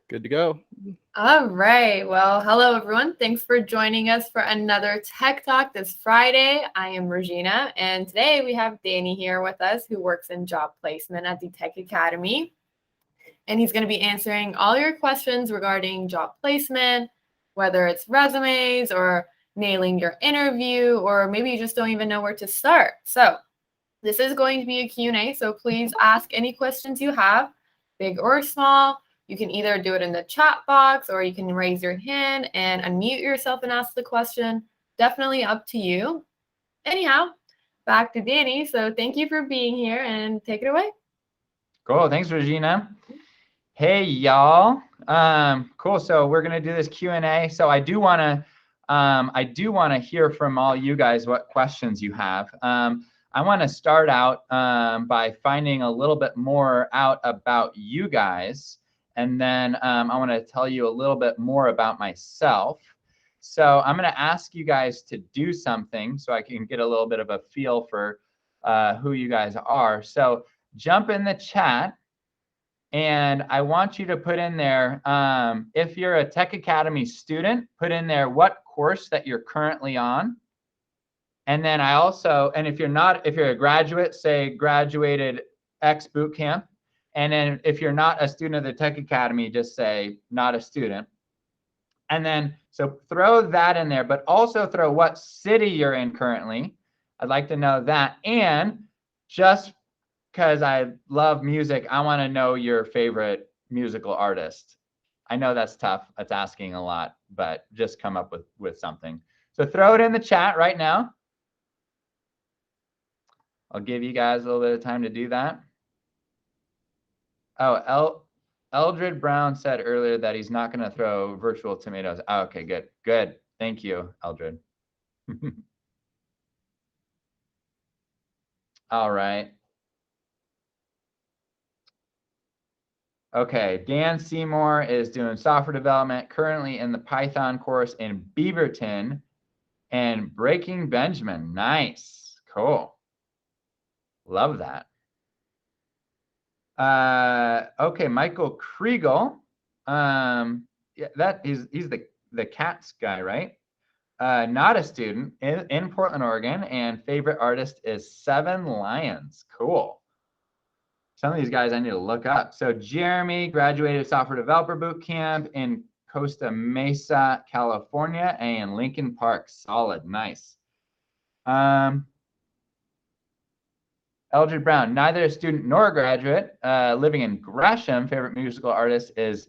Good to go. All right. Well, hello, everyone. Thanks for joining us for another Tech Talk this Friday. I am Regina, and today we have Danny here with us, who works in job placement at the Tech Academy. And he's going to be answering all your questions regarding job placement, whether it's resumes or nailing your interview, or maybe you just don't even know where to start. So this is going to be a Q&A, so please ask any questions you have, big or small. You can either do it in the chat box or you can raise your hand and unmute yourself and ask the question. Definitely up to you. Anyhow, back to Danny. So thank you for being here and take it away. Cool. Thanks, Regina. Hey, y'all. Cool. So we're going to do this Q&A. So I do want to hear from all you guys what questions you have. I want to start out by finding a little bit more out about you guys. And then I want to tell you a little bit more about myself. So I'm going to ask you guys to do something so I can get a little bit of a feel for who you guys are. So jump in the chat. And I want you to put in there, if you're a Tech Academy student, put in there what course that you're currently on. And then if you're a graduate, say graduated X boot camp. And then if you're not a student of the Tech Academy, just say not a student. And then, so throw that in there, but also throw what city you're in currently. I'd like to know that. And just because I love music, I want to know your favorite musical artist. I know that's tough. That's asking a lot, but just come up with something. So throw it in the chat right now. I'll give you guys a little bit of time to do that. Oh, Eldred Brown said earlier that he's not going to throw virtual tomatoes. Oh, okay, good. Good. Thank you, Eldred. All right. Okay, Dan Seymour is doing software development, currently in the Python course in Beaverton and Breaking Benjamin. Nice. Cool. Love that. Okay, Michael Kriegel. Yeah, he's the cats guy, right? Not a student in Portland, Oregon, and favorite artist is Seven Lions. Cool. Some of these guys I need to look up. So Jeremy graduated software developer boot camp in Costa Mesa, California, and Lincoln Park. Solid. Nice. Eldred Brown, neither a student nor a graduate, living in Gresham. Favorite musical artist is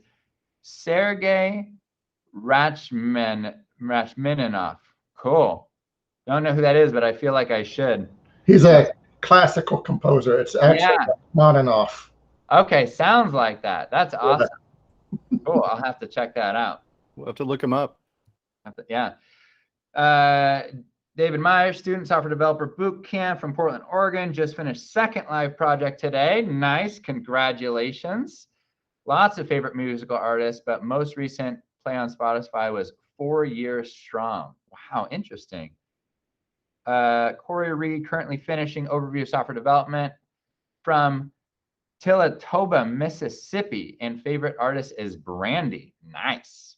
Sergei Rachmaninoff. Cool. Don't know who that is, but I feel like I should. He's a classical composer. It's actually Rachmaninoff. Okay, sounds like that. That's awesome. Yeah. Cool. I'll have to check that out. We'll have to look him up. Yeah. David Meyer, student software developer boot camp from Portland, Oregon. Just finished second live project today. Nice. Congratulations. Lots of favorite musical artists, but most recent play on Spotify was 4 Years Strong. Wow, interesting. Corey Reed, currently finishing overview of software development from Tillatoba, Mississippi, and favorite artist is Brandy. Nice.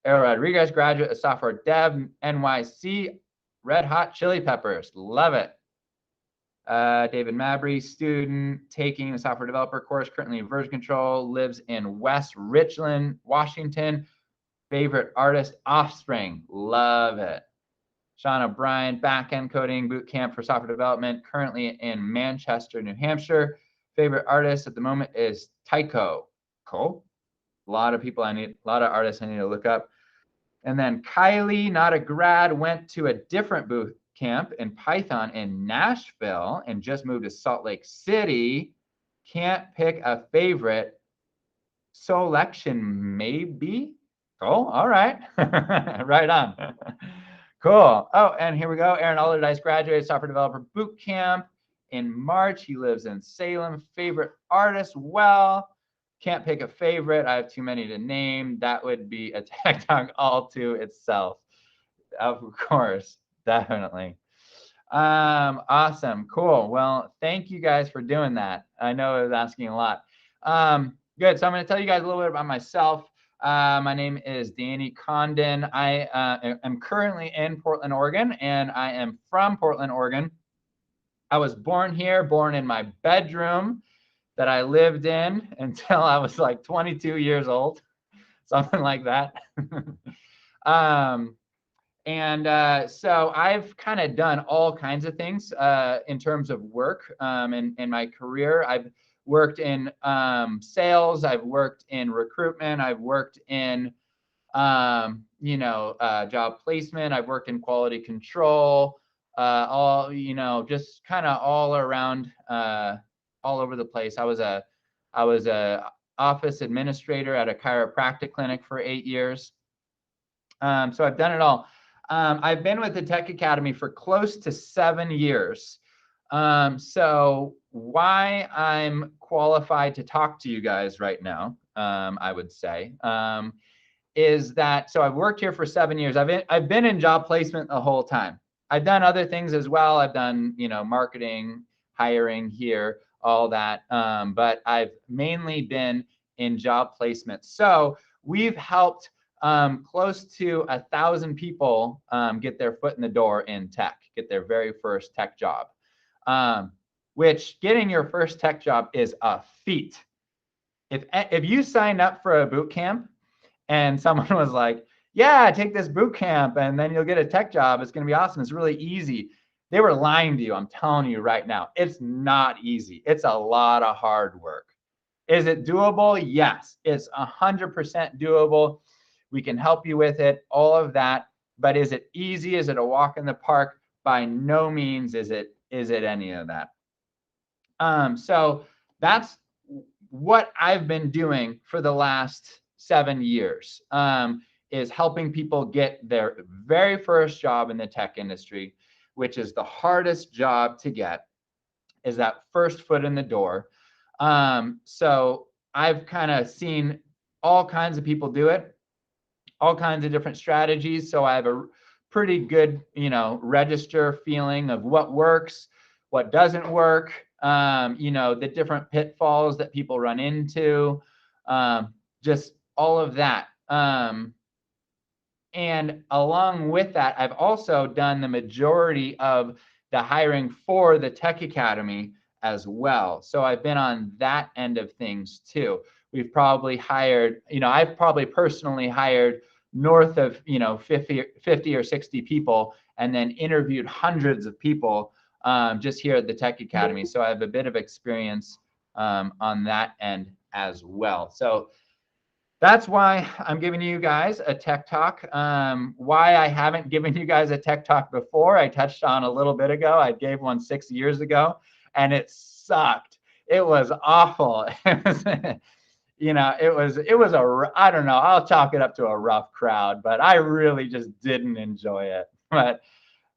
Errol Rodriguez, graduate of software dev, NYC, Red Hot Chili Peppers. Love it. David Mabry, student taking the software developer course, currently in version control, lives in West Richland, Washington. Favorite artist, Offspring. Love it. Sean O'Brien, back-end coding boot camp for software development, currently in Manchester, New Hampshire. Favorite artist at the moment is Tycho. Cool. A lot of artists I need to look up. And then Kylie, not a grad, went to a different boot camp in Python in Nashville and just moved to Salt Lake City. Can't pick a favorite. Selection maybe. Oh, all right. Right on. Cool. Oh, and here we go. Aaron Allardyce graduated software developer boot camp in March. He lives in Salem. Favorite artist? Well, can't pick a favorite. I have too many to name. That would be a Tech Talk all to itself. Of course, definitely. Awesome. Cool. Well, thank you guys for doing that. I know I was asking a lot. Good. So I'm going to tell you guys a little bit about myself. My name is Danny Condon. I am currently in Portland, Oregon, and I am from Portland, Oregon. I was born here, born in my bedroom that I lived in until I was like 22 years old, something like that. So I've kind of done all kinds of things in terms of work in my career. I've worked in sales. I've worked in recruitment. I've worked in, job placement. I've worked in quality control, just kind of all around, all over the place. I was a office administrator at a chiropractic clinic for 8 years. So I've done it all. I've been with the Tech Academy for close to 7 years. So why I'm qualified to talk to you guys right now, I would say, is that, so I've worked here for 7 years. I've been in job placement the whole time. I've done other things as well. I've done, marketing, hiring here, all that. But I've mainly been in job placement. So we've helped close to 1,000 people get their foot in the door in tech, get their very first tech job, which getting your first tech job is a feat. If you sign up for a boot camp and someone was like, yeah, take this boot camp and then you'll get a tech job, it's going to be awesome, it's really easy, they were lying to you. I'm telling you right now, it's not easy. It's a lot of hard work. Is it doable? Yes, it's 100% doable. We can help you with it, all of that. But is it easy? Is it a walk in the park? By no means is it any of that. So that's what I've been doing for the last 7 years, is helping people get their very first job in the tech industry, which is the hardest job to get, is that first foot in the door. So I've kind of seen all kinds of people do it, all kinds of different strategies. So I have a pretty good, register feeling of what works, what doesn't work, the different pitfalls that people run into, just all of that. And along with that, I've also done the majority of the hiring for the Tech Academy as well. So I've been on that end of things too. We've probably hired, I've probably personally hired north of, 50 or 60 people, and then interviewed hundreds of people just here at the Tech Academy. So I have a bit of experience on that end as well. So that's why I'm giving you guys a tech talk. Why I haven't given you guys a tech talk before, I touched on a little bit ago. I gave one 6 years ago, and it sucked. It was awful. It was I don't know, I'll chalk it up to a rough crowd, but I really just didn't enjoy it. But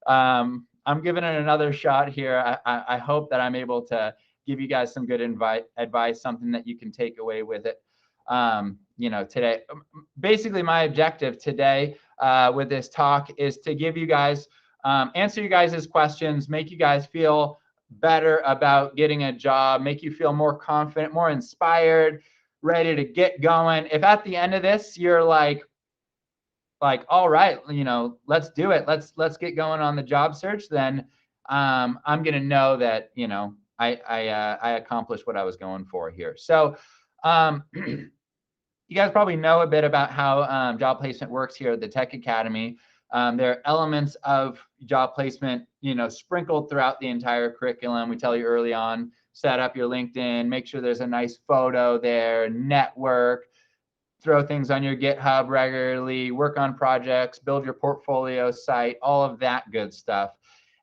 I'm giving it another shot here. I hope that I'm able to give you guys some good advice, something that you can take away with it. Today, basically my objective today with this talk is to give you guys, answer you guys' questions, make you guys feel better about getting a job, make you feel more confident, more inspired, ready to get going. If at the end of this, you're like, all right, let's do it. Let's get going on the job search. Then I'm going to know that, I accomplished what I was going for here. So you guys probably know a bit about how job placement works here at the Tech Academy. There are elements of job placement, sprinkled throughout the entire curriculum. We tell you early on, set up your LinkedIn, make sure there's a nice photo there, network, throw things on your GitHub regularly, work on projects, build your portfolio site, all of that good stuff.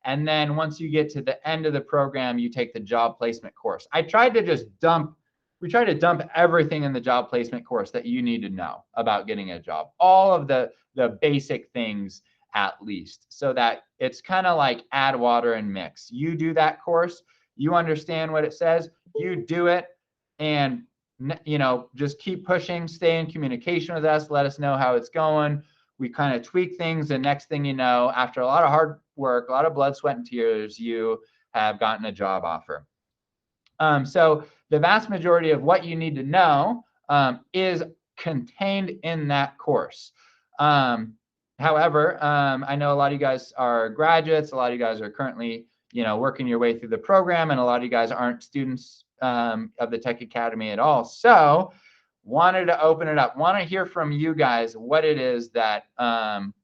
And then once you get to the end of the program, you take the job placement course. We try to dump everything in the job placement course that you need to know about getting a job, all of the basic things at least, so that it's kind of like add water and mix. You do that course, you understand what it says, you do it, and just keep pushing, stay in communication with us, let us know how it's going. We kind of tweak things, and next thing you know, after a lot of hard work, a lot of blood, sweat, and tears, you have gotten a job offer. So the vast majority of what you need to know is contained in that course. However, I know a lot of you guys are graduates, a lot of you guys are currently, working your way through the program, and a lot of you guys aren't students of the Tech Academy at all. So wanted to open it up, want to hear from you guys what it is that,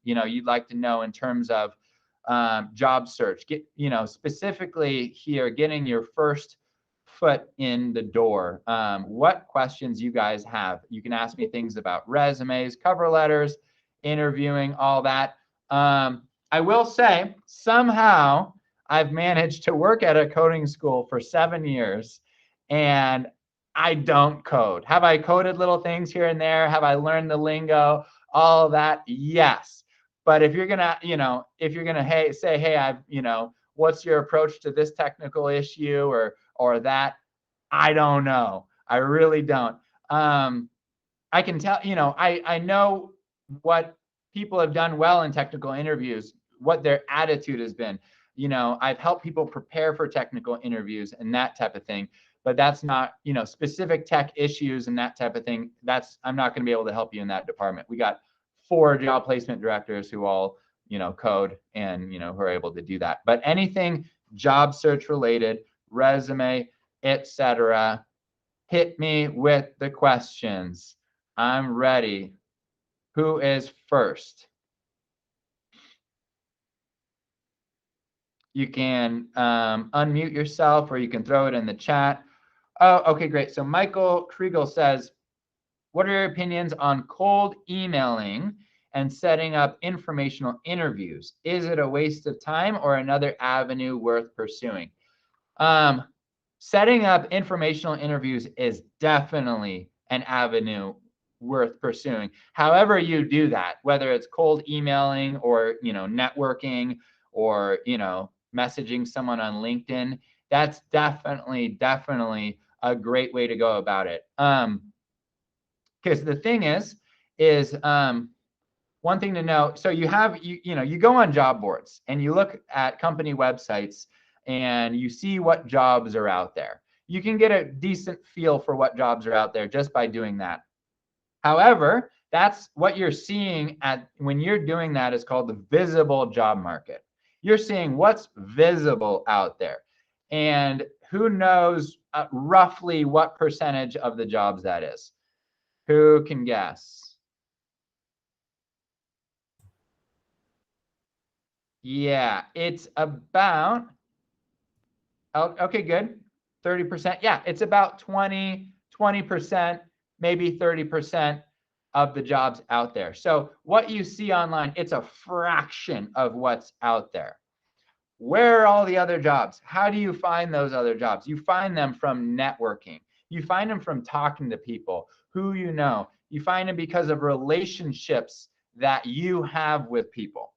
you'd like to know in terms of job search, specifically here, getting your first foot in the door. What questions you guys have. You can ask me things about resumes, cover letters, interviewing, all that. I will say somehow I've managed to work at a coding school for 7 years, and I don't code. Have I coded little things here and there? Have I learned the lingo? All of that? Yes. But if you're gonna, say, hey, what's your approach to this technical issue or that? I don't know. I really don't. I can tell, I know what people have done well in technical interviews, what their attitude has been. I've helped people prepare for technical interviews and that type of thing, but that's not, specific tech issues and that type of thing. I'm not going to be able to help you in that department. We got 4 job placement directors who all, code and, who are able to do that. But anything job search related, resume, etc., hit me with the questions. I'm ready. Who is first? You can unmute yourself, or you can throw it in the chat. Oh, okay, great. So Michael Kriegel says, what are your opinions on cold emailing and setting up informational interviews? Is it a waste of time or another avenue worth pursuing? Setting up informational interviews is definitely an avenue worth pursuing. However you do that, whether it's cold emailing or, networking or, messaging someone on LinkedIn, that's definitely a great way to go about it. Because the thing is one thing to know. So you go on job boards and you look at company websites and you see what jobs are out there. You can get a decent feel for what jobs are out there just by doing that. However, that's what you're seeing when you're doing that is called the visible job market. You're seeing what's visible out there. And who knows roughly what percentage of the jobs that is? Who can guess? Yeah, it's about, okay, good. 30%. Yeah, it's about 20%, maybe 30% of the jobs out there. So what you see online, it's a fraction of what's out there. Where are all the other jobs? How do you find those other jobs? You find them from networking. You find them from talking to people who you know. You find them because of relationships that you have with people.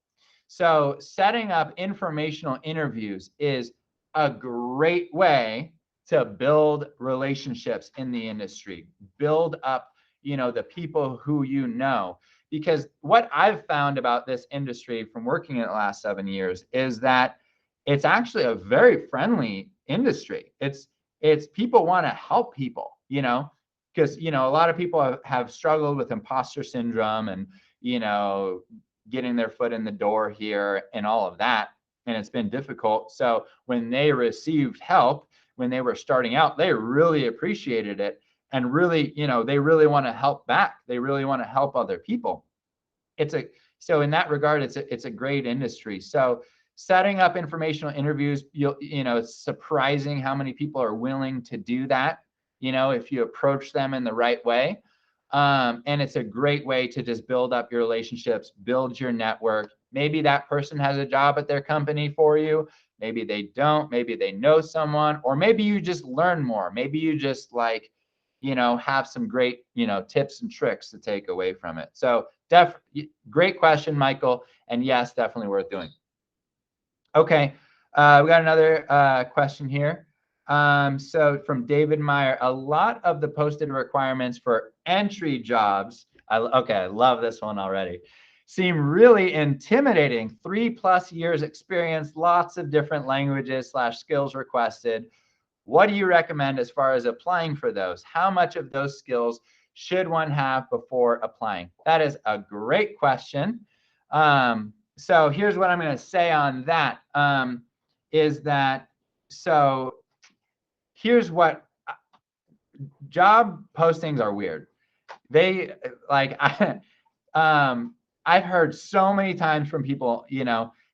So setting up informational interviews is a great way to build relationships in the industry, build up, the people who you know. Because what I've found about this industry from working in it the last 7 years is that it's actually a very friendly industry. It's people want to help people, because, a lot of people have struggled with imposter syndrome and, getting their foot in the door here and all of that. And it's been difficult. So when they received help, when they were starting out, they really appreciated it. And really, they really want to help back. They really want to help other people. So in that regard, it's a great industry. So setting up informational interviews, it's surprising how many people are willing to do that, if you approach them in the right way. And it's a great way to just build up your relationships, build your network. Maybe that person has a job at their company for you. Maybe they don't. Maybe they know someone, or maybe you just learn more. Maybe you just have some great, tips and tricks to take away from it. So great question, Michael. And yes, definitely worth doing. Okay, we got another question here. So from David Meyer, a lot of the posted requirements for entry jobs, I love this one already, seem really intimidating. 3+ years experience, lots of different languages / skills requested. What do you recommend as far as applying for those? How much of those skills should one have before applying? That is a great question. So here's what I'm going to say on that. So here's what job postings are weird. They like, I've heard so many times from people,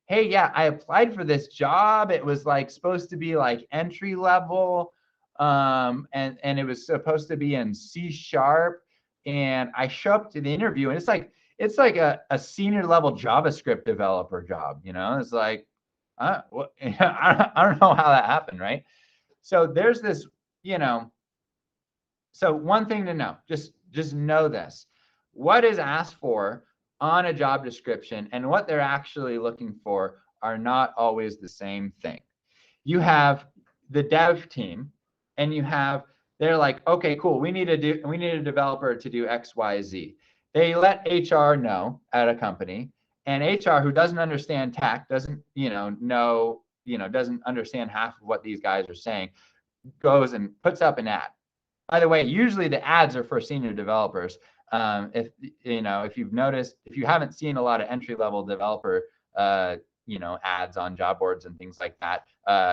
hey, yeah, I applied for this job. It was like supposed to be like entry level, and it was supposed to be in C#. And I show up to the interview, and it's like a senior level JavaScript developer job. It's like, I don't know how that happened, right? So there's this, so one thing to know, just know this. What is asked for on a job description and what they're actually looking for are not always the same thing. You have the dev team, and they're like, okay, cool, we need a developer to do X, Y, Z. They let HR know at a company, and HR, who doesn't understand tech, doesn't understand half of what these guys are saying, goes and puts up an ad. By the way, usually the ads are for senior developers. If you've noticed, if you haven't seen a lot of entry-level developer, ads on job boards and things like that,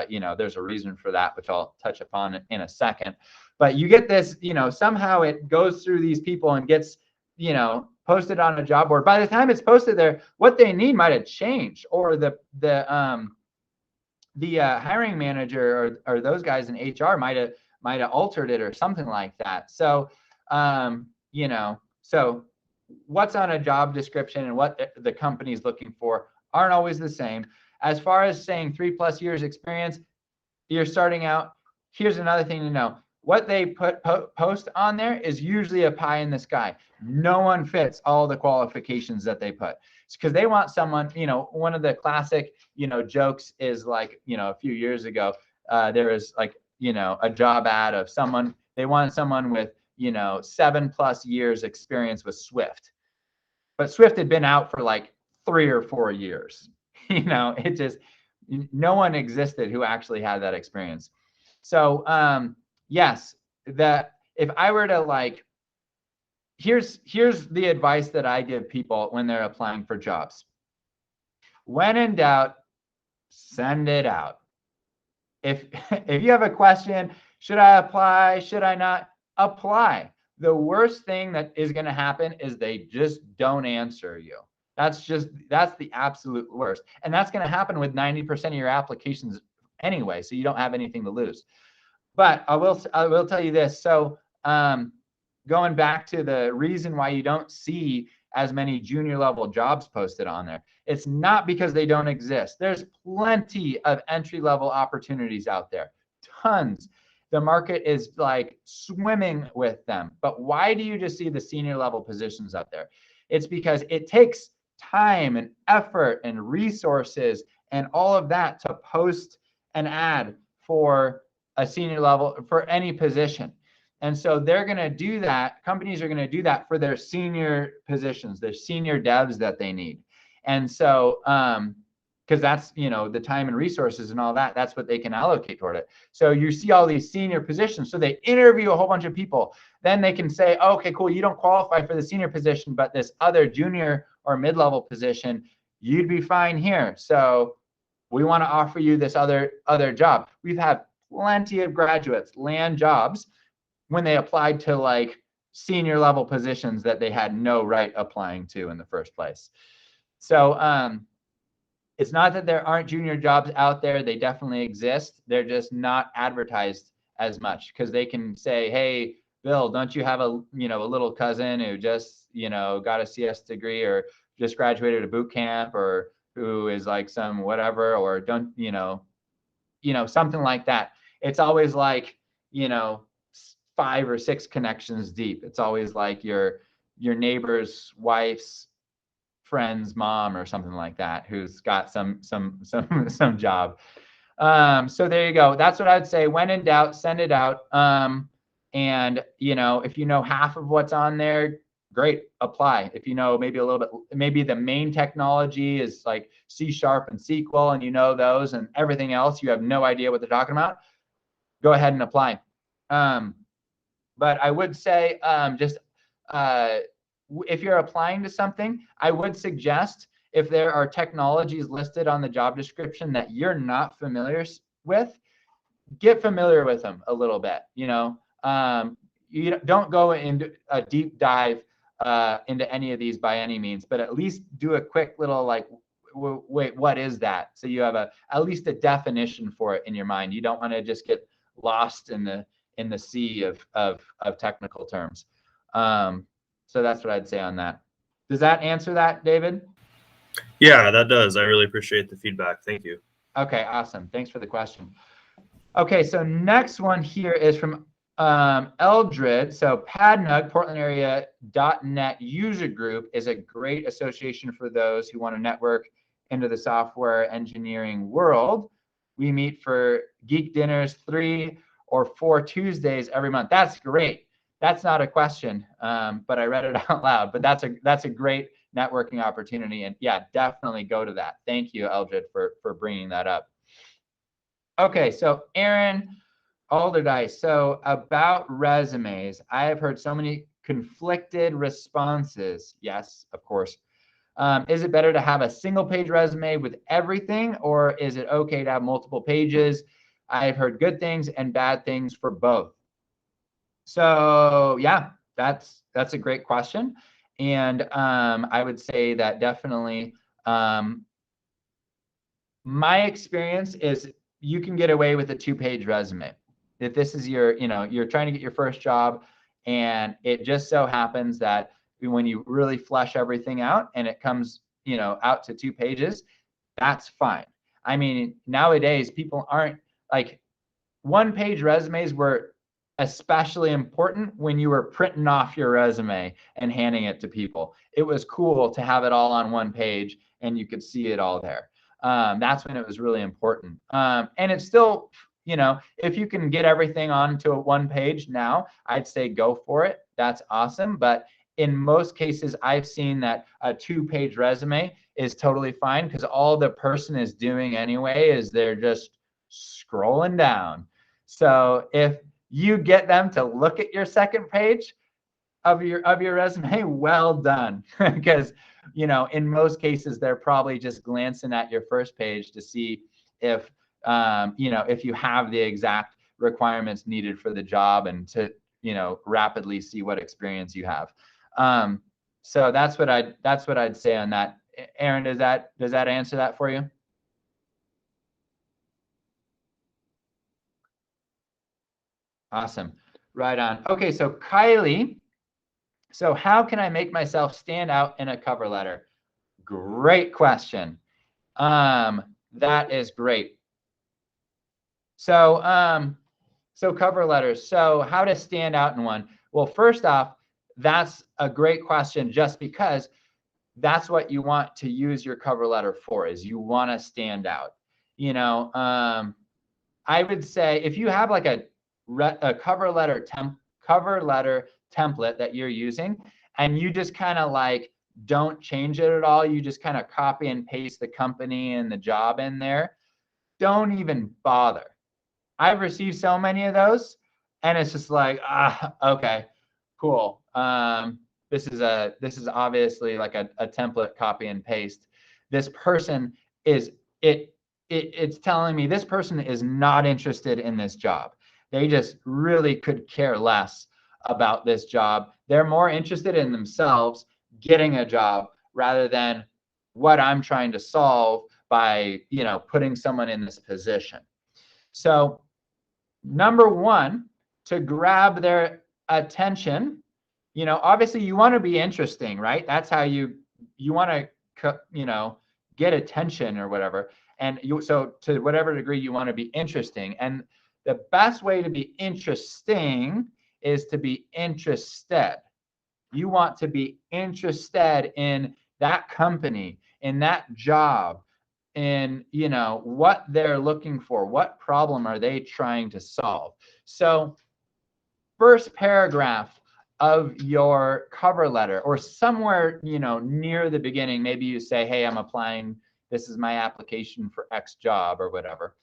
there's a reason for that, which I'll touch upon in a second. But you get this, somehow it goes through these people and gets, posted on a job board. By the time it's posted there, what they need might have changed, or the hiring manager or those guys in HR might have altered it or something like that. So, so what's on a job description and what the company's looking for aren't always the same. As far as saying 3+ years experience, you're starting out. Here's another thing to know. What they post on there is usually a pie in the sky. No one fits all the qualifications that they put. It's because they want someone, one of the classic, jokes is like, a few years ago, there was like, a job ad of someone, they wanted someone with, 7+ years experience with Swift. But Swift had been out for like 3 or 4 years. It just, no one existed who actually had that experience. So, yes, if I were to here's the advice that I give people when they're applying for jobs. When in doubt, send it out. If you have a question, should I apply? Should I not? Apply. The worst thing that is going to happen is they just don't answer you. That's the absolute worst. And that's going to happen with 90% of your applications anyway, so you don't have anything to lose. But I will tell you this. So going back to the reason why you don't see as many junior level jobs posted on there, it's not because they don't exist. There's plenty of entry level opportunities out there, tons. The market is like swimming with them. But why do you just see the senior level positions up there? It's because it takes time and effort and resources and all of that to post an ad for a senior level for any position. And so they're going to do that. Companies are going to do that for their senior positions, their senior devs that they need. And so, because that's, the time and resources and all that, that's what they can allocate toward it. So you see all these senior positions. So they interview a whole bunch of people. Then they can say, oh, okay, cool, you don't qualify for the senior position, but this other junior or mid-level position, you'd be fine here. So we want to offer you this other job. We've had plenty of graduates land jobs when they applied to senior level positions that they had no right applying to in the first place. So it's not that there aren't junior jobs out there. They definitely exist. They're just not advertised as much because they can say, hey, Bill, don't you have a little cousin who just, got a CS degree or just graduated a boot camp, or who is like some whatever, or don't, something like that. It's always 5 or 6 connections deep. It's always like your neighbor's wife's friend's mom or something like that who's got some job. So there you go. That's what I'd say. When in doubt, send it out. And if you know half of what's on there, great, apply. If you know maybe a little bit, maybe the main technology is like C# and SQL, and those, and everything else you have no idea what they're talking about, go ahead and apply. But I would say just if you're applying to something, I would suggest if there are technologies listed on the job description that you're not familiar with, get familiar with them a little bit. You don't go into a deep dive into any of these by any means, but at least do a quick little like, wait, what is that? So you have at least a definition for it in your mind. You don't want to just get lost in the sea of technical terms. So that's what I'd say on that. Does that answer that, David? Yeah, that does. I really appreciate the feedback. Thank you. Okay, awesome. Thanks for the question. Okay, so next one here is from Eldred. So PadNug, Portland area .NET user group is a great association for those who want to network into the software engineering world. We meet for geek dinners 3 or 4 Tuesdays every month. That's great. That's not a question, but I read it out loud. But that's a great networking opportunity, and yeah, definitely go to that. Thank you, Eldred, for bringing that up. Okay, so Aaron Alderdice. So about resumes, I have heard so many conflicted responses. Yes, of course. Is it better to have a single page resume with everything, or is it okay to have multiple pages? I've heard good things and bad things for both. So yeah, that's a great question. And I would say that definitely my experience is you can get away with a 2-page resume. If this is you're trying to get your first job, and it just so happens that when you really flesh everything out and it comes, out to 2 pages, that's fine. I mean, nowadays people aren't like 1-page resumes were especially important when you were printing off your resume and handing it to people. It was cool to have it all on 1 page and you could see it all there. That's when it was really important. And it's still, if you can get everything onto a 1 page now, I'd say go for it. That's awesome. But in most cases, I've seen that a 2-page resume is totally fine, because all the person is doing anyway is they're just scrolling down. So if you get them to look at your 2nd page of your resume, well done. Because in most cases they're probably just glancing at your 1st page to see if if you have the exact requirements needed for the job, and to rapidly see what experience you have. So that's what I'd say on that. Aaron, does that answer that for you? Awesome. Right on. Okay, so Kylie, so how can I make myself stand out in a cover letter? Great question. That is great. So so cover letters. So how to stand out in one? Well, first off, that's a great question, just because that's what you want to use your cover letter for, is you want to stand out. I would say if you have like a cover letter template that you're using, and you just kind of like don't change it at all, you just kind of copy and paste the company and the job in there, don't even bother. I've received so many of those, and it's just like, okay, cool. This is obviously like a template copy and paste. This person is it's telling me this person is not interested in this job. They just really could care less about this job. They're more interested in themselves getting a job rather than what I'm trying to solve by, putting someone in this position. So number one, to grab their attention, obviously you want to be interesting, right? That's how you want to, get attention or whatever. And so to whatever degree you want to be interesting. And the best way to be interesting is to be interested. You want to be interested in that company, in that job, in what they're looking for, what problem are they trying to solve. So first paragraph of your cover letter, or somewhere near the beginning, maybe you say, hey, I'm applying, this is my application for X job or whatever.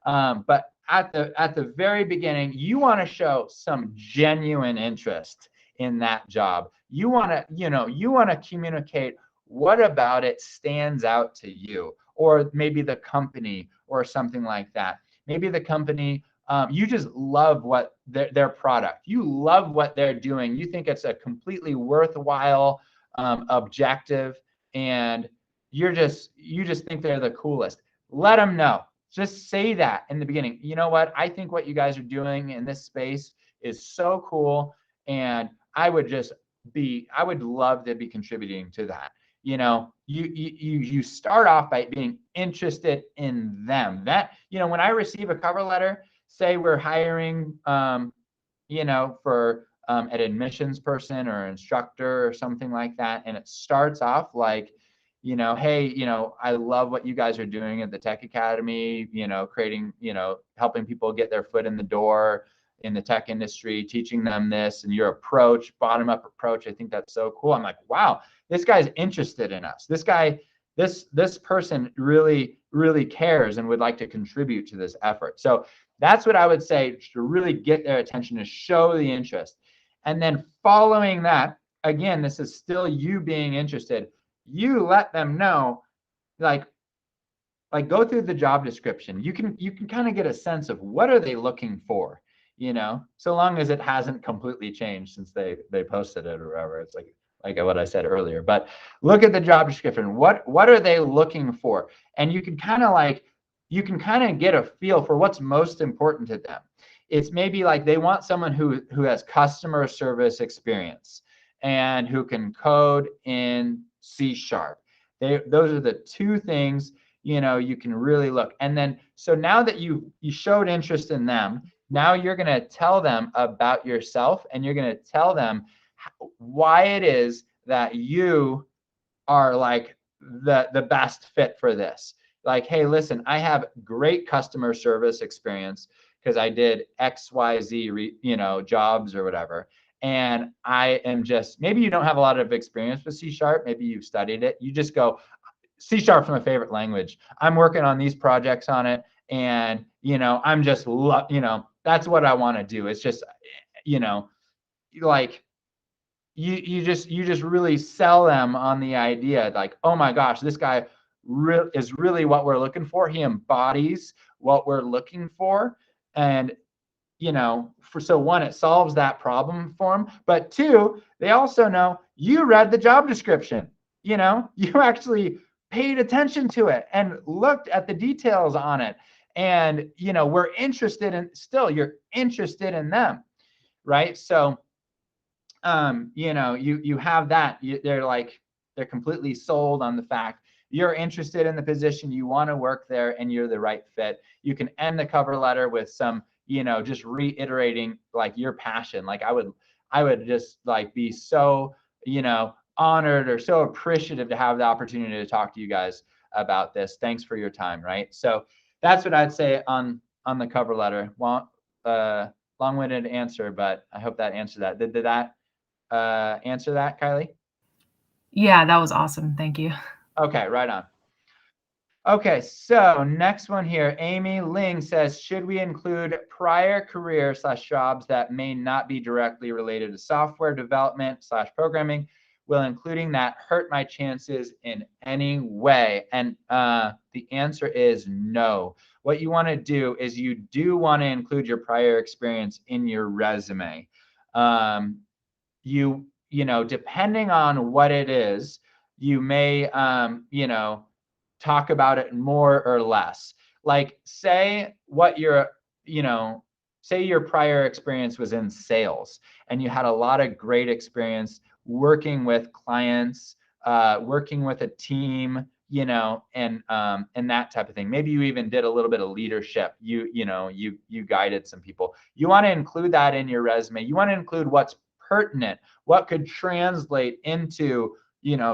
But at the very beginning, you want to show some genuine interest in that job. You want to communicate what about it stands out to you, or maybe the company or something like that. Maybe the company, you just love what their product, you love what they're doing. You think it's a completely worthwhile objective, and you just think they're the coolest. Let them know. Just say that in the beginning. You know what? I think what you guys are doing in this space is so cool, and I would love to be contributing to that. You start off by being interested in them. That, when I receive a cover letter, say we're hiring, for an admissions person or instructor or something like that, and it starts off like, hey, I love what you guys are doing at the Tech Academy, creating, helping people get their foot in the door in the tech industry, teaching them this, and your approach, bottom-up approach, I think that's so cool. I'm like, wow, this guy's interested in us. This person really, really cares and would like to contribute to this effort. So that's what I would say to really get their attention, to show the interest. And then following that, again, this is still you being interested. You let them know, like go through the job description. You can kind of get a sense of what are they looking for, so long as it hasn't completely changed since they posted it or whatever. It's like what I said earlier. But look at the job description. What are they looking for? And you can kind of get a feel for what's most important to them. It's maybe like they want someone who has customer service experience and who can code in C#. Those are the two things, you can really look. And then, so now that you showed interest in them, now you're going to tell them about yourself, and you're going to tell them why it is that you are like the best fit for this. Like, hey, listen, I have great customer service experience because I did XYZ, jobs or whatever. And I am just, maybe you don't have a lot of experience with C#. Maybe you've studied it. You just go, C# is my favorite language. I'm working on these projects on it. And, I'm just, that's what I want to do. It's just, like, you just really sell them on the idea, like, oh my gosh, this guy is really what we're looking for. He embodies what we're looking for. And, so one, it solves that problem for them. But two, they also know you read the job description. You actually paid attention to it and looked at the details on it. And, we're interested in, you're interested in them, right? So, you have that. They're completely sold on the fact you're interested in the position, you want to work there, and you're the right fit. You can end the cover letter with some, just reiterating like your passion. Like I would just like be so, honored or so appreciative to have the opportunity to talk to you guys about this. Thanks for your time. Right. So that's what I'd say on the cover letter. Long-winded answer, but I hope that answered that. Did that answer that, Kylie? Yeah, that was awesome. Thank you. Okay, right on. Okay, so next one here, Amy Ling says, should we include prior career / jobs that may not be directly related to software development / programming? Will including that hurt my chances in any way? And the answer is no. What you want to do is you do want to include your prior experience in your resume. Depending on what it is, you may, talk about it more or less. Like say your prior experience was in sales and you had a lot of great experience working with clients, working with a team, and that type of thing. Maybe you even did a little bit of leadership. You guided some people. You want to include that in your resume. You want to include what's pertinent, what could translate into,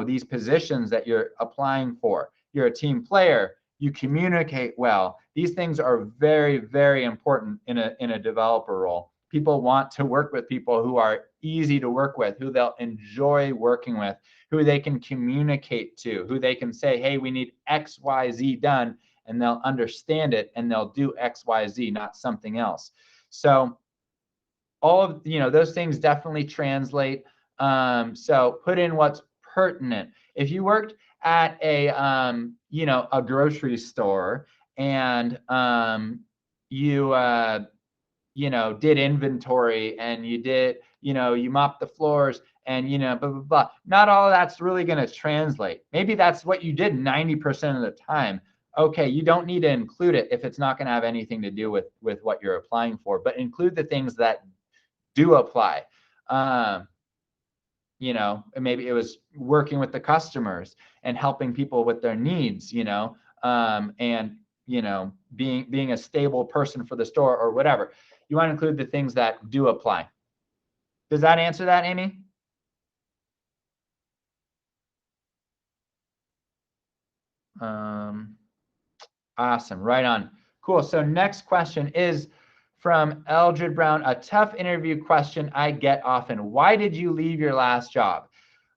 these positions that you're applying for. You're a team player. You communicate well. These things are very, very important in a developer role. People want to work with people who are easy to work with, who they'll enjoy working with, who they can communicate to, who they can say, hey, we need X, Y, Z done, and they'll understand it and they'll do X, Y, Z, not something else. So all of, those things definitely translate. So put in what's pertinent. If you worked at a, a grocery store and you did inventory and you did, you mopped the floors and, blah, blah, blah. Not all of that's really going to translate. Maybe that's what you did 90% of the time. Okay, you don't need to include it if it's not going to have anything to do with what you're applying for, but include the things that do apply. Maybe it was working with the customers and helping people with their needs, and, being a stable person for the store or whatever. You want to include the things that do apply. Does that answer that, Amy? Awesome. Right on. Cool. So next question is from Eldred Brown. A tough interview question I get often. Why did you leave your last job?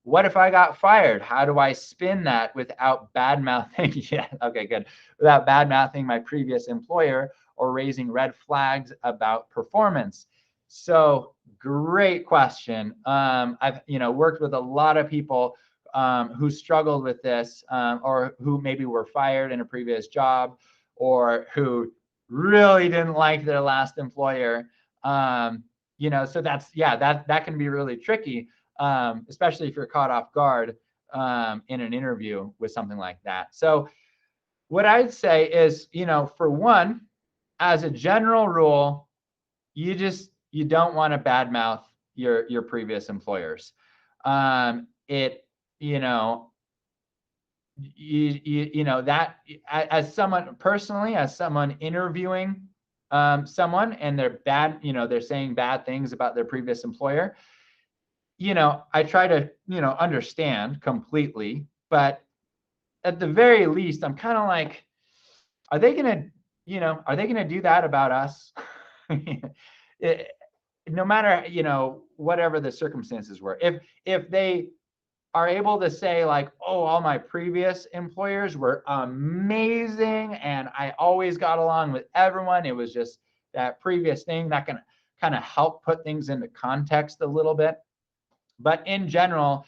What if I got fired? How do I spin that without bad-mouthing? Yeah, okay, good. Without bad-mouthing my previous employer or raising red flags about performance. So great question. I've worked with a lot of people who struggled with this, or who maybe were fired in a previous job, or who really didn't like their last employer. So that can be really tricky, especially if you're caught off guard in an interview with something like that. So what I'd say is, for one, as a general rule, you don't want to badmouth your previous employers. That as someone personally, as someone interviewing someone and they're bad, they're saying bad things about their previous employer, I try to, understand completely, but at the very least, I'm kind of like, are they going to do that about us? No matter, whatever the circumstances were, if they are able to say like, oh, all my previous employers were amazing and I always got along with everyone, it was just that previous thing, that can kind of help put things into context a little bit. But in general,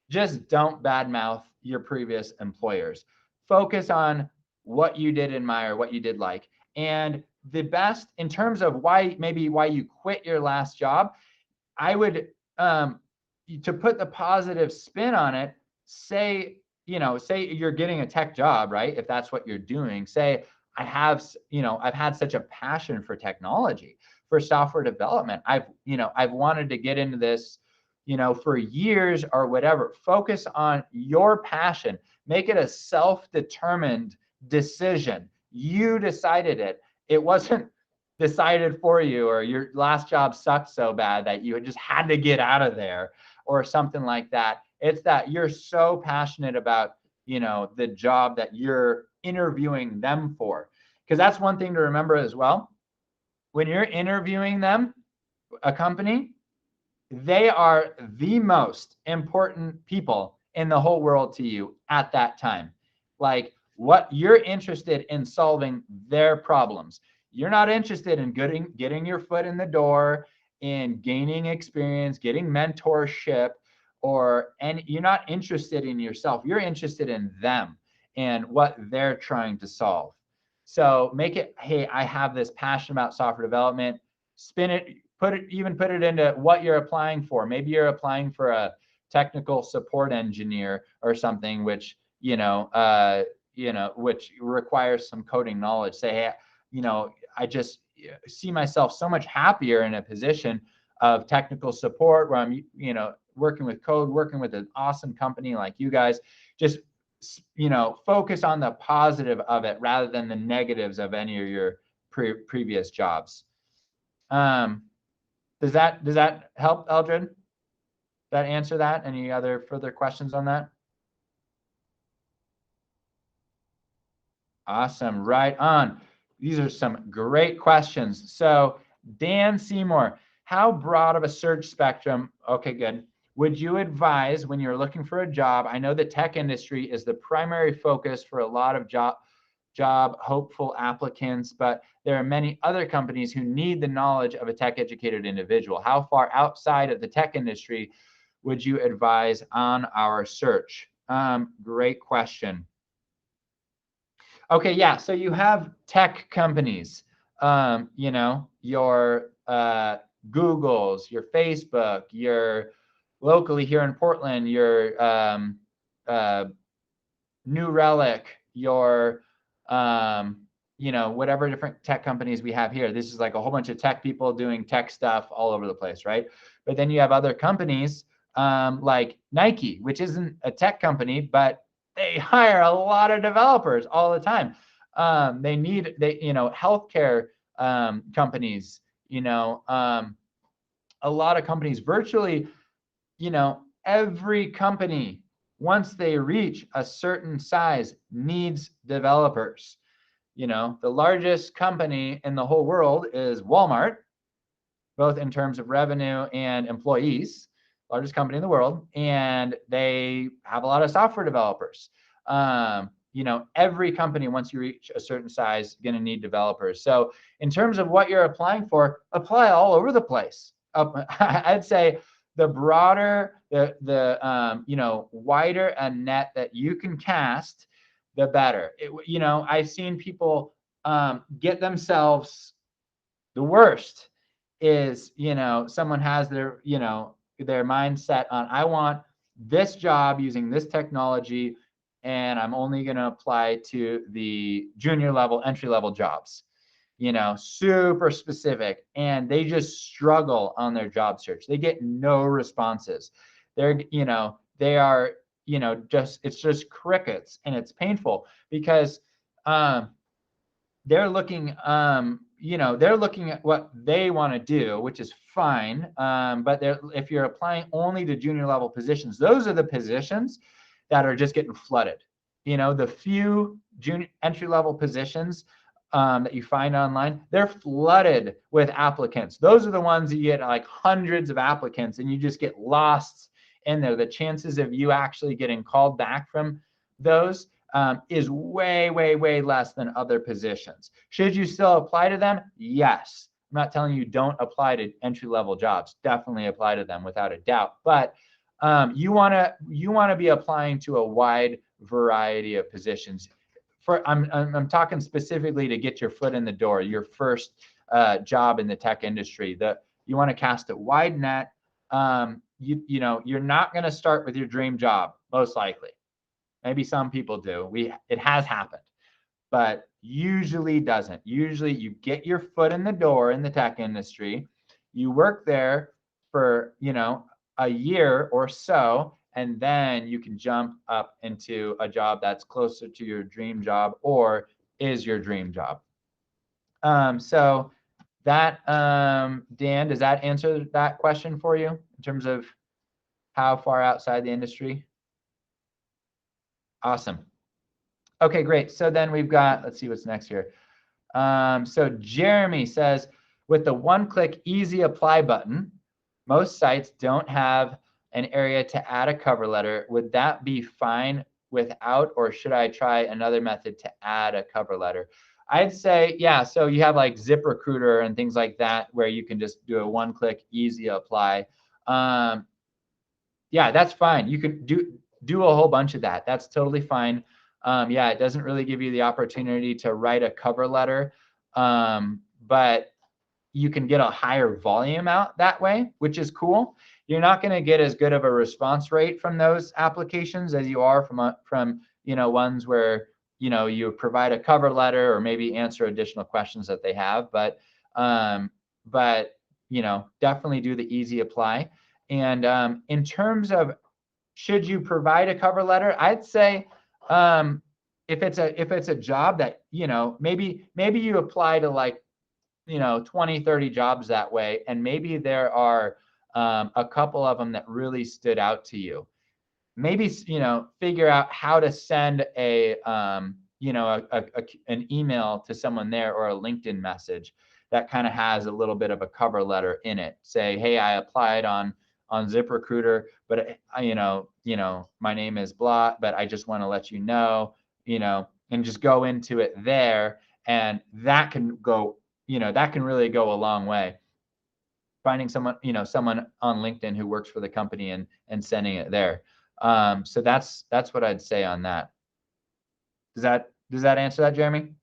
just don't badmouth your previous employers. Focus on what you did admire, what you did like. And the best in terms of why you quit your last job, I would, to put the positive spin on it, say you're getting a tech job, right? If that's what you're doing, say, I've had such a passion for technology, for software development. I've wanted to get into this, for years or whatever. Focus on your passion. Make it a self-determined decision. You decided it. It wasn't decided for you, or your last job sucked so bad that you just had to get out of there or something like that. It's that you're so passionate about, the job that you're interviewing them for. Because that's one thing to remember as well. When you're interviewing a company, they are the most important people in the whole world to you at that time. Like, what you're interested in solving their problems. You're not interested in getting your foot in the door, in gaining experience, getting mentorship, and you're not interested in yourself. You're interested in them and what they're trying to solve. So make it, hey, I have this passion about software development. Spin it, put it into what you're applying for. Maybe you're applying for a technical support engineer or something, which which requires some coding knowledge. Say, hey, I just see myself so much happier in a position of technical support where I'm, working with code, working with an awesome company like you guys. Just, focus on the positive of it rather than the negatives of any of your previous jobs. Does that help, Eldred? That answer that? Any other further questions on that? Awesome, right on. These are some great questions. So Dan Seymour, how broad of a search spectrum, okay, good, would you advise when you're looking for a job? I know the tech industry is the primary focus for a lot of job job hopeful applicants, but there are many other companies who need the knowledge of a tech-educated individual. How far outside of the tech industry would you advise on our search? Great question. Okay, yeah, so you have tech companies, you know, your Googles, your Facebook, your locally here in Portland, your New Relic, your you know, whatever different tech companies we have here. This is like a whole bunch of tech people doing tech stuff all over the place, right? But then you have other companies like Nike, which isn't a tech company, but they hire a lot of developers all the time. You know, healthcare companies, you know, a lot of companies, virtually, you know, every company, once they reach a certain size, needs developers. You know, the largest company in the whole world is Walmart, both in terms of revenue and employees, largest company in the world, and they have a lot of software developers. You know, every company, once you reach a certain size, is going to need developers. So in terms of what you're applying for, apply all over the place. I'd say the broader, the you know, wider a net that you can cast, the better. You know, I've seen people get themselves, the worst is, you know, someone has their, you know, their mindset on, I want this job using this technology, and I'm only going to apply to the junior level, entry level jobs, you know, super specific. And they just struggle on their job search. They get no responses. They're, you know, they are, you know, just, it's just crickets, and it's painful because they're looking, you know, they're looking at what they want to do, which is fine. But if you're applying only to junior level positions, those are the positions that are just getting flooded. You know, the few junior entry level positions that you find online, they're flooded with applicants. Those are the ones that you get like hundreds of applicants, and you just get lost in there. The chances of you actually getting called back from those is way, way, way less than other positions. Should you still apply to them? Yes. I'm not telling you don't apply to entry-level jobs. Definitely apply to them without a doubt. But you want to be applying to a wide variety of positions. I'm talking specifically to get your foot in the door, your first job in the tech industry. You want to cast a wide net. You know, you're not going to start with your dream job, most likely. Maybe some people do. It has happened, but usually doesn't. Usually you get your foot in the door in the tech industry, you work there for, you know, a year or so, and then you can jump up into a job that's closer to your dream job or is your dream job. So that, Dan, does that answer that question for you in terms of how far outside the industry? Awesome. Okay, great. So then we've got, let's see what's next here. So Jeremy says, with the one-click easy apply button, most sites don't have an area to add a cover letter. Would that be fine without, or should I try another method to add a cover letter? I'd say, yeah, so you have like ZipRecruiter and things like that where you can just do a one-click easy apply. Yeah, that's fine. You could do a whole bunch of that. That's totally fine. Yeah, it doesn't really give you the opportunity to write a cover letter, but you can get a higher volume out that way, which is cool. You're not going to get as good of a response rate from those applications as you are from you know, ones where, you know, you provide a cover letter or maybe answer additional questions that they have. But you know, definitely do the easy apply. And in terms of should you provide a cover letter, I'd say if it's a job that, you know, maybe you apply to like, you know, 20, 30 jobs that way, and maybe there are a couple of them that really stood out to you. Maybe, you know, figure out how to send a you know, an email to someone there or a LinkedIn message that kind of has a little bit of a cover letter in it. Say, hey, I applied on ZipRecruiter, but you know, my name is blah, but I just want to let you know, and just go into it there. And that can go, that can really go a long way. Finding someone, someone on LinkedIn who works for the company and sending it there. So that's what I'd say on that. Does that answer that, Jeremy?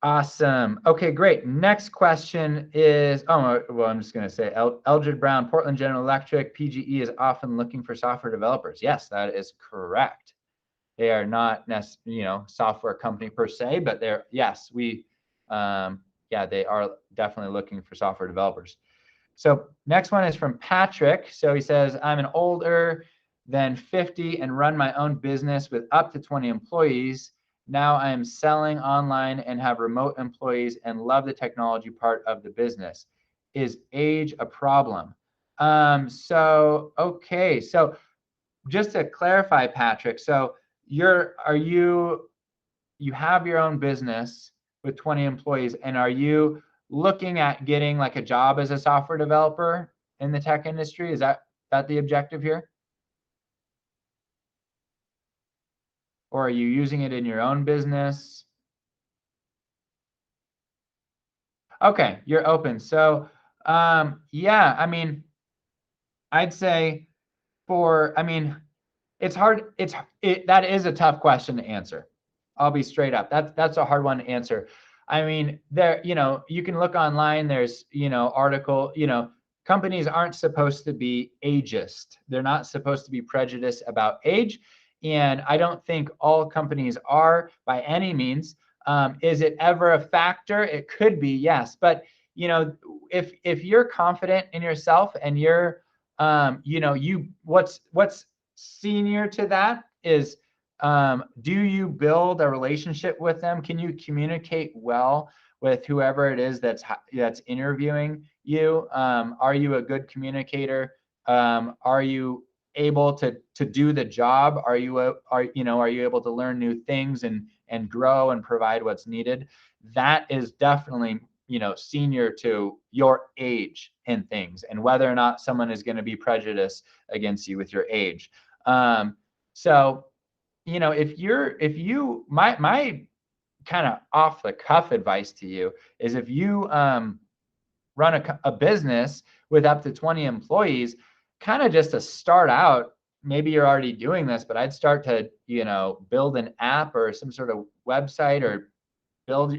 Awesome. Okay, great. Next question is, I'm just going to say Eldred Brown, Portland General Electric, PGE is often looking for software developers. Yes, that is correct. They are not software company per se, but they are definitely looking for software developers. So next one is from Patrick. So he says, I'm an older than 50 and run my own business with up to 20 employees. Now I am selling online and have remote employees and love the technology part of the business. Is age a problem? Okay. So just to clarify, Patrick, so you have your own business with 20 employees, and are you looking at getting like a job as a software developer in the tech industry? Is that the objective here? Or are you using it in your own business? Okay, you're open. So yeah, I mean, I'd say it's hard. That is a tough question to answer. I'll be straight up. That's a hard one to answer. I mean, you can look online. There's, companies aren't supposed to be ageist. They're not supposed to be prejudiced about age. And I don't think all companies are by any means. Is it ever a factor? It could be, yes. But, if you're confident in yourself and you're, what's senior to that is, do you build a relationship with them? Can you communicate well with whoever it is that's interviewing you? Are you a good communicator? Are you able to do the job? Are you able to learn new things and grow and provide what's needed? That is definitely, senior to your age and things, and whether or not someone is going to be prejudiced against you with your age. So, my kind of off the cuff advice to you is, if you run a business with up to 20 employees, kind of just to start out, maybe you're already doing this, but I'd start to, build an app or some sort of website, or build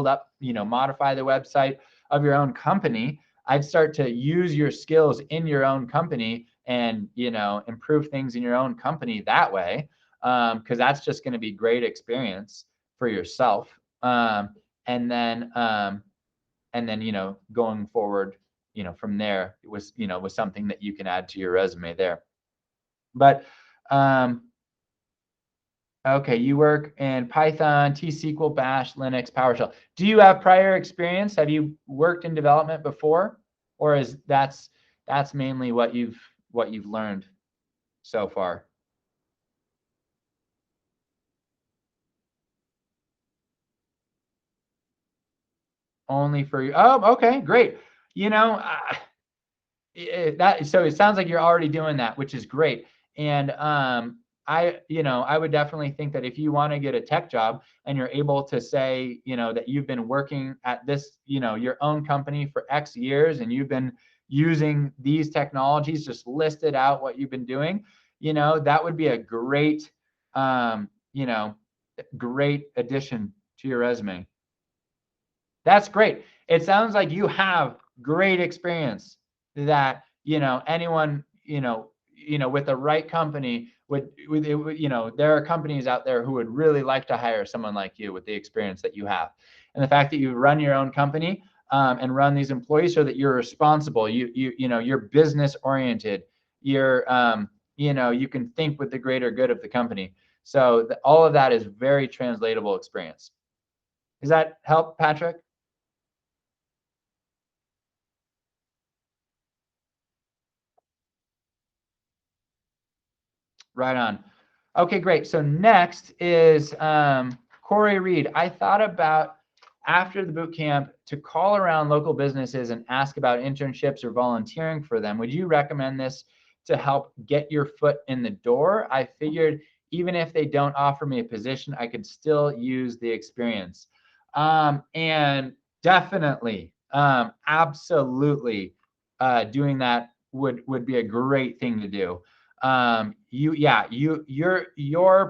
up, modify the website of your own company. I'd start to use your skills in your own company and, improve things in your own company that way. Because that's just going to be great experience for yourself. And then, going forward, from there, it was something that you can add to your resume there. But, okay, you work in Python, T-SQL, Bash, Linux, PowerShell. Do you have prior experience? Have you worked in development before, or is that's mainly what you've learned so far? Only for you. Oh, okay, great. So it sounds like you're already doing that, which is great. And I would definitely think that if you want to get a tech job and you're able to say, that you've been working at this, your own company for X years, and you've been using these technologies, just listed out what you've been doing, that would be a great, great addition to your resume. That's great. It sounds like you have great experience that, anyone, with the right company there are companies out there who would really like to hire someone like you with the experience that you have. And the fact that you run your own company and run these employees, so that you're responsible, you're business oriented, you're, you can think with the greater good of the company. So all of that is very translatable experience. Does that help, Patrick? Right on. Okay, great. So next is Corey Reed. I thought about, after the boot camp, to call around local businesses and ask about internships or volunteering for them. Would you recommend this to help get your foot in the door. I figured even if they don't offer me a position, I could still use the experience. And definitely, absolutely, doing that would be a great thing to do. Your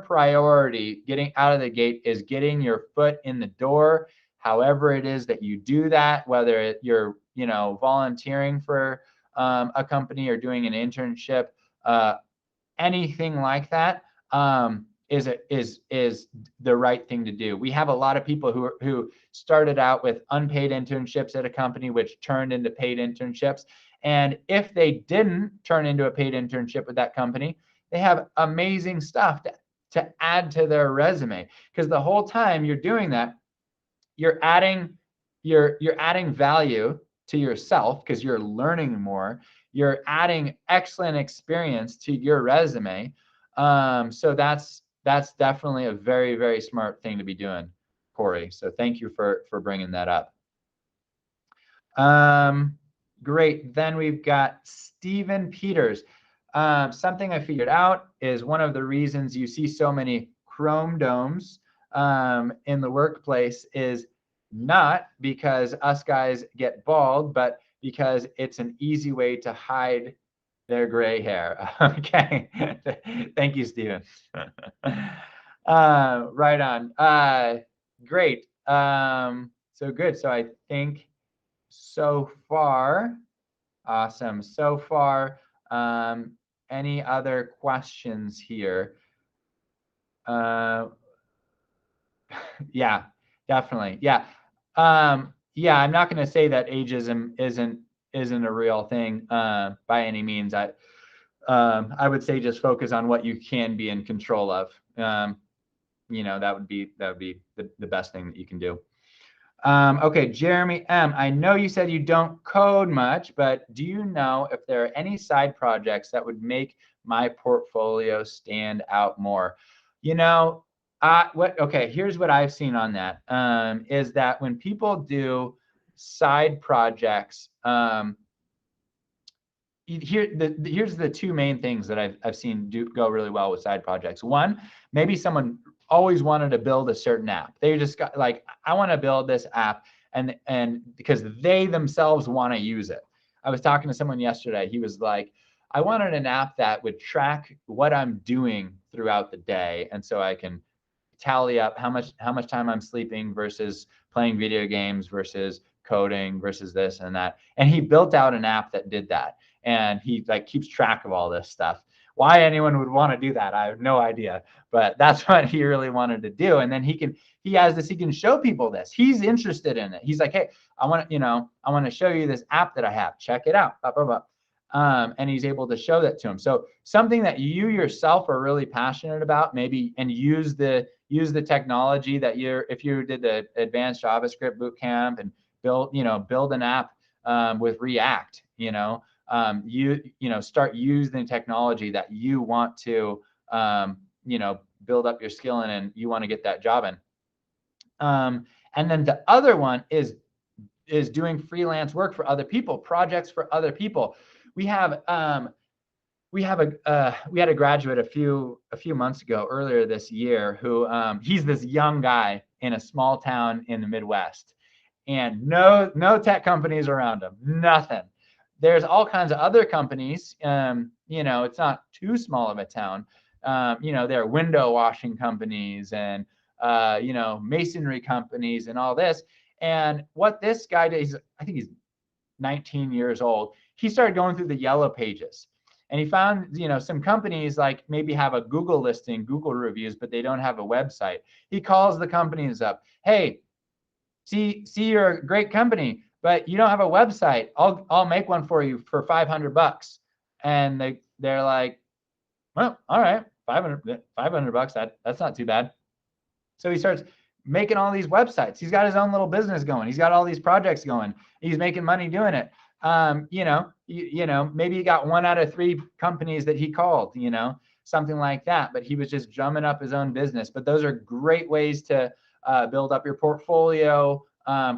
priority getting out of the gate is getting your foot in the door. However it is that you do that, whether you're volunteering for a company or doing an internship, anything like that, is the right thing to do. We have a lot of people who started out with unpaid internships at a company, which turned into paid internships. And if they didn't turn into a paid internship with that company, they have amazing stuff to add to their resume. Because the whole time you're doing that, you're adding value to yourself because you're learning more. You're adding excellent experience to your resume. So that's definitely a very, very smart thing to be doing, Corey. So thank you for bringing that up. Great. Then we've got Stephen Peters. Something I figured out is one of the reasons you see so many chrome domes in the workplace is not because us guys get bald, but because it's an easy way to hide their gray hair. Okay. Thank you, Stephen. Right on. Great. So good. So I think so far, awesome. So far, any other questions here? Yeah, definitely. Yeah. Yeah, I'm not going to say that ageism isn't a real thing by any means. I would say just focus on what you can be in control of. That would be the best thing that you can do. Okay, Jeremy M. I know you said you don't code much, but do you know if there are any side projects that would make my portfolio stand out more? Here's what I've seen on that, is that when people do side projects, here's the two main things that I've seen go really well with side projects. One, maybe someone always wanted to build a certain app. They just got like, I want to build this app, and because they themselves want to use it. I was talking to someone yesterday. He was like, I wanted an app that would track what I'm doing throughout the day, and so I can tally up how much time I'm sleeping versus playing video games versus coding versus this and that. And he built out an app that did that. And he like keeps track of all this stuff. Why anyone would want to do that, I have no idea. But that's what he really wanted to do. And then he can show people this. He's interested in it. He's like, hey, I want to show you this app that I have. Check it out. Blah, blah, blah. And he's able to show that to him. So something that you yourself are really passionate about, maybe, and use the technology that if you did the advanced JavaScript bootcamp and build an app with React, start using technology that you want to build up your skill in and you want to get that job in. And then the other one is doing freelance work for other people, projects for other people. We had a graduate a few months ago, earlier this year, who he's this young guy in a small town in the Midwest, and no tech companies around him, nothing. There's all kinds of other companies. It's not too small of a town. There are window washing companies and masonry companies and all this. And what this guy did, I think he's 19 years old. He started going through the yellow pages, and he found, some companies like maybe have a Google listing, Google reviews, but they don't have a website. He calls the companies up. Hey, see, you're a great company, but you don't have a website. I'll make one for you for $500. And they're like, well, all right, $500. That's not too bad. So he starts making all these websites. He's got his own little business going. He's got all these projects going. He's making money doing it. Maybe he got 1 out of 3 companies that he called, something like that. But he was just drumming up his own business. But those are great ways to build up your portfolio.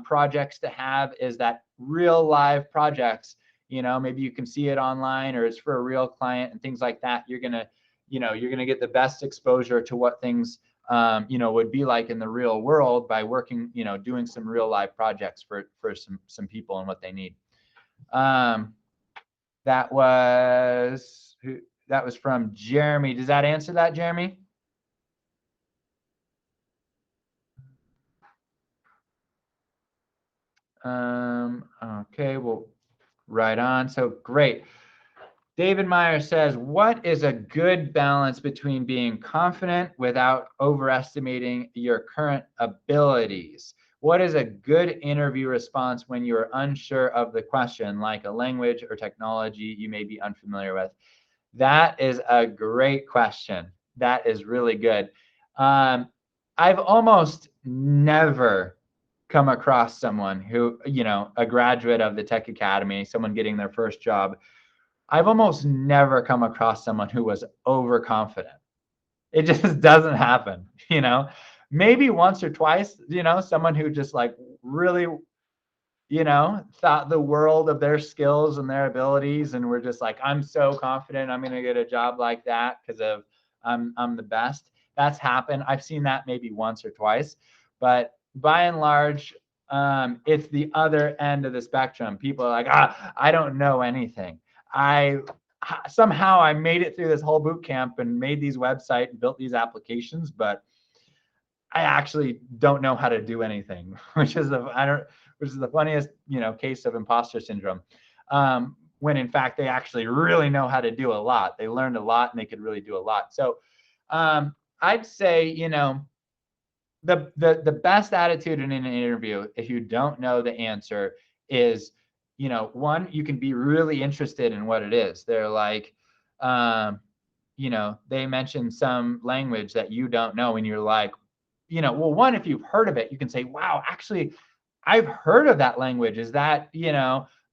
Projects to have is that real live projects. maybe you can see it online or it's for a real client and things like that. You're gonna get the best exposure to what things would be like in the real world by working, doing some real live projects for some people and what they need. That was from Jeremy. Does that answer that, Jeremy? Okay, well, right on. So great. David Meyer says, what is a good balance between being confident without overestimating your current abilities? What is a good interview response when you are unsure of the question, like a language or technology you may be unfamiliar with? That is a great question. That is really good. I've almost never come across someone who, a graduate of the Tech Academy, someone getting their first job. I've almost never come across someone who was overconfident. It just doesn't happen, maybe once or twice, someone who just like really, thought the world of their skills and their abilities. And we're just like, I'm so confident I'm going to get a job like that because of I'm the best. That's happened. I've seen that maybe once or twice, but by and large, it's the other end of the spectrum. People are like, I don't know anything. Somehow I made it through this whole boot camp and made these websites and built these applications, but I actually don't know how to do anything, which is the funniest, case of imposter syndrome. When in fact they actually really know how to do a lot. They learned a lot and they could really do a lot. So I'd say, the best attitude in an interview, if you don't know the answer, is, one, you can be really interested in what it is. They're like, they mention some language that you don't know, and you're like, well, one, if you've heard of it, you can say, wow, actually, I've heard of that language. Is that,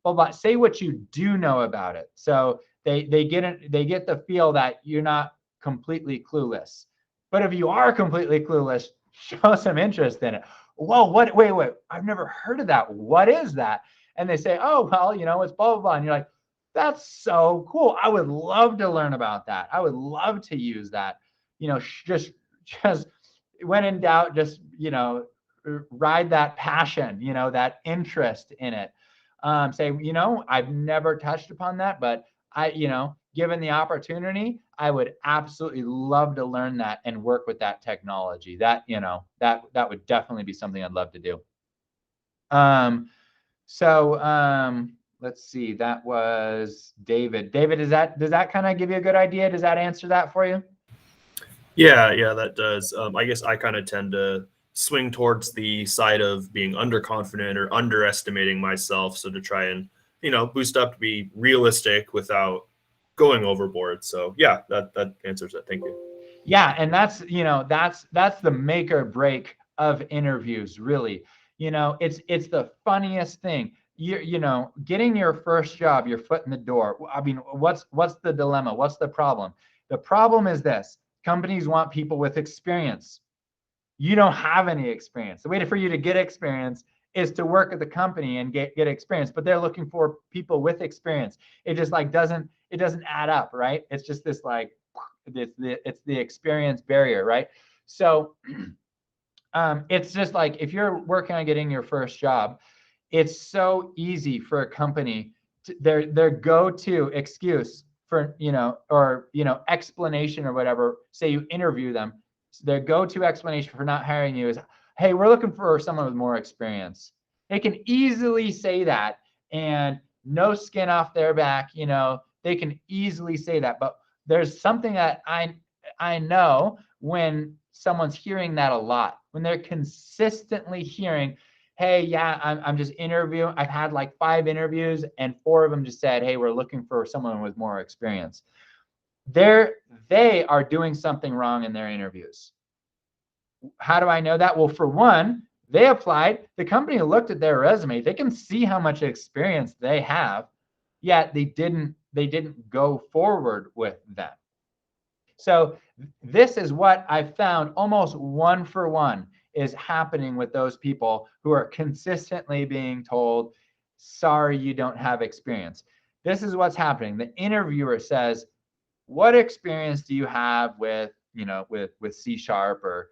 but say what you do know about it. So they get the feel that you're not completely clueless. But if you are completely clueless, show some interest in it. Whoa, wait, I've never heard of that. What is that? And they say, oh, well, it's blah, blah, blah. And you're like, that's so cool. I would love to learn about that. I would love to use that. Just when in doubt, just, ride that passion, that interest in it. Say, I've never touched upon that, but given the opportunity, I would absolutely love to learn that and work with that technology. That would definitely be something I'd love to do. Let's see, that was David. David, does that kind of give you a good idea? Does that answer that for you? Yeah, that does. I guess I kind of tend to swing towards the side of being underconfident or underestimating myself. So to try and, boost up to be realistic without going overboard. So yeah, that answers it. Thank you. Yeah. And that's the make or break of interviews, really. It's the funniest thing. Getting your first job, your foot in the door. I mean, what's the dilemma? What's the problem? The problem is this: companies want people with experience. You don't have any experience. The way for you to get experience is to work at the company and get experience, but they're looking for people with experience. It just doesn't add up, right? It's just this it's the experience barrier, right? So it's just like if you're working on getting your first job, it's so easy for a company to, their go-to excuse for explanation or whatever. Say you interview them, their go-to explanation for not hiring you is, hey, we're looking for someone with more experience. They can easily say that, and no skin off their back. They can easily say that. But there's something that I know when someone's hearing that a lot, when they're consistently hearing, hey, yeah, I'm just interviewing. I've had like 5 interviews and 4 of them just said, hey, we're looking for someone with more experience. They are doing something wrong in their interviews. How do I know that? Well, for one, they applied. The company looked at their resume. They can see how much experience they have, yet they didn't go forward with them. So this is what I've found almost 1-for-1 is happening with those people who are consistently being told, sorry, you don't have experience. this is what's happening. The interviewer says, what experience do you have with, with C# or,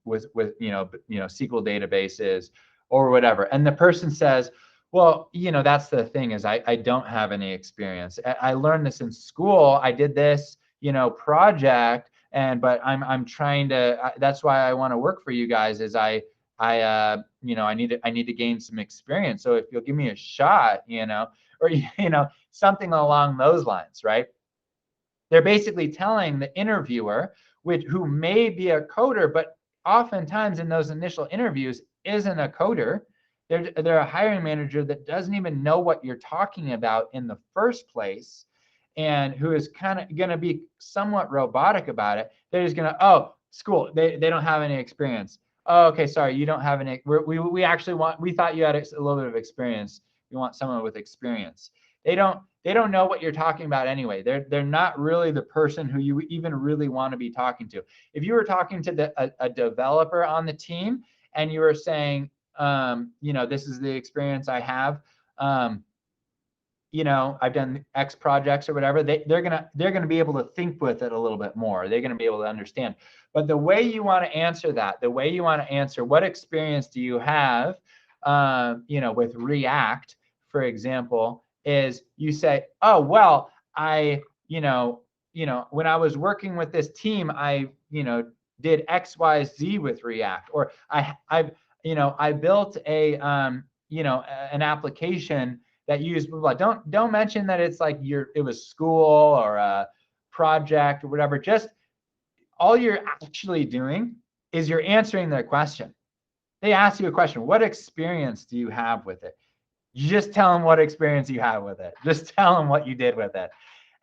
with SQL databases or whatever? And the person says, well, that's the thing is I don't have any experience. I learned this in school. I did this, project, but I'm trying to, that's why I want to work for you guys is I need to gain some experience. So if you'll give me a shot, or, something along those lines, right? They're basically telling the interviewer, who may be a coder, but oftentimes in those initial interviews isn't a coder. They're a hiring manager that doesn't even know what you're talking about in the first place, and who is kind of going to be somewhat robotic about it. They're just going to, oh, school, they don't have any experience. Oh, okay, sorry, you don't have any. We actually we thought you had a little bit of experience. We want someone with experience. They don't know what you're talking about anyway. They're not really the person who you even really want to be talking to. If you were talking to a developer on the team and you were saying, this is the experience I have, I've done X projects or whatever, they're gonna be able to think with it a little bit more. They're gonna be able to understand. But the way you want to answer that, the way you want to answer what experience do you have, with React, for example, is you say, oh, well, when I was working with this team, I did X, Y, Z with React, or I built an application that used blah, blah. Don't mention that it's like it was school or a project or whatever. Just all you're actually doing is you're answering their question. They ask you a question. What experience do you have with it? You just tell them what experience you have with it. Just tell them what you did with it.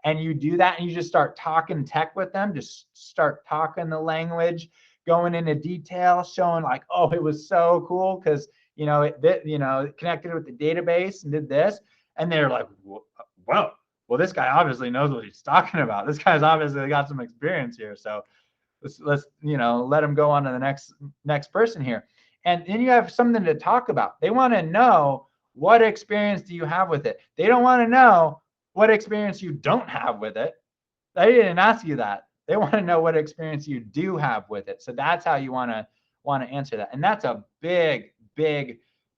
And you do that and you just start talking tech with them. Just start talking the language, going into detail, showing like, oh, it was so cool because, it connected with the database and did this. And they're like, whoa, well, this guy obviously knows what he's talking about. This guy's obviously got some experience here. So let's let him go on to the next person here. And then you have something to talk about. They want to know, what experience do you have with it? They don't want to know what experience you don't have with it. They didn't ask you that. They want to know what experience you do have with it. So that's how you want to answer that. And that's a big,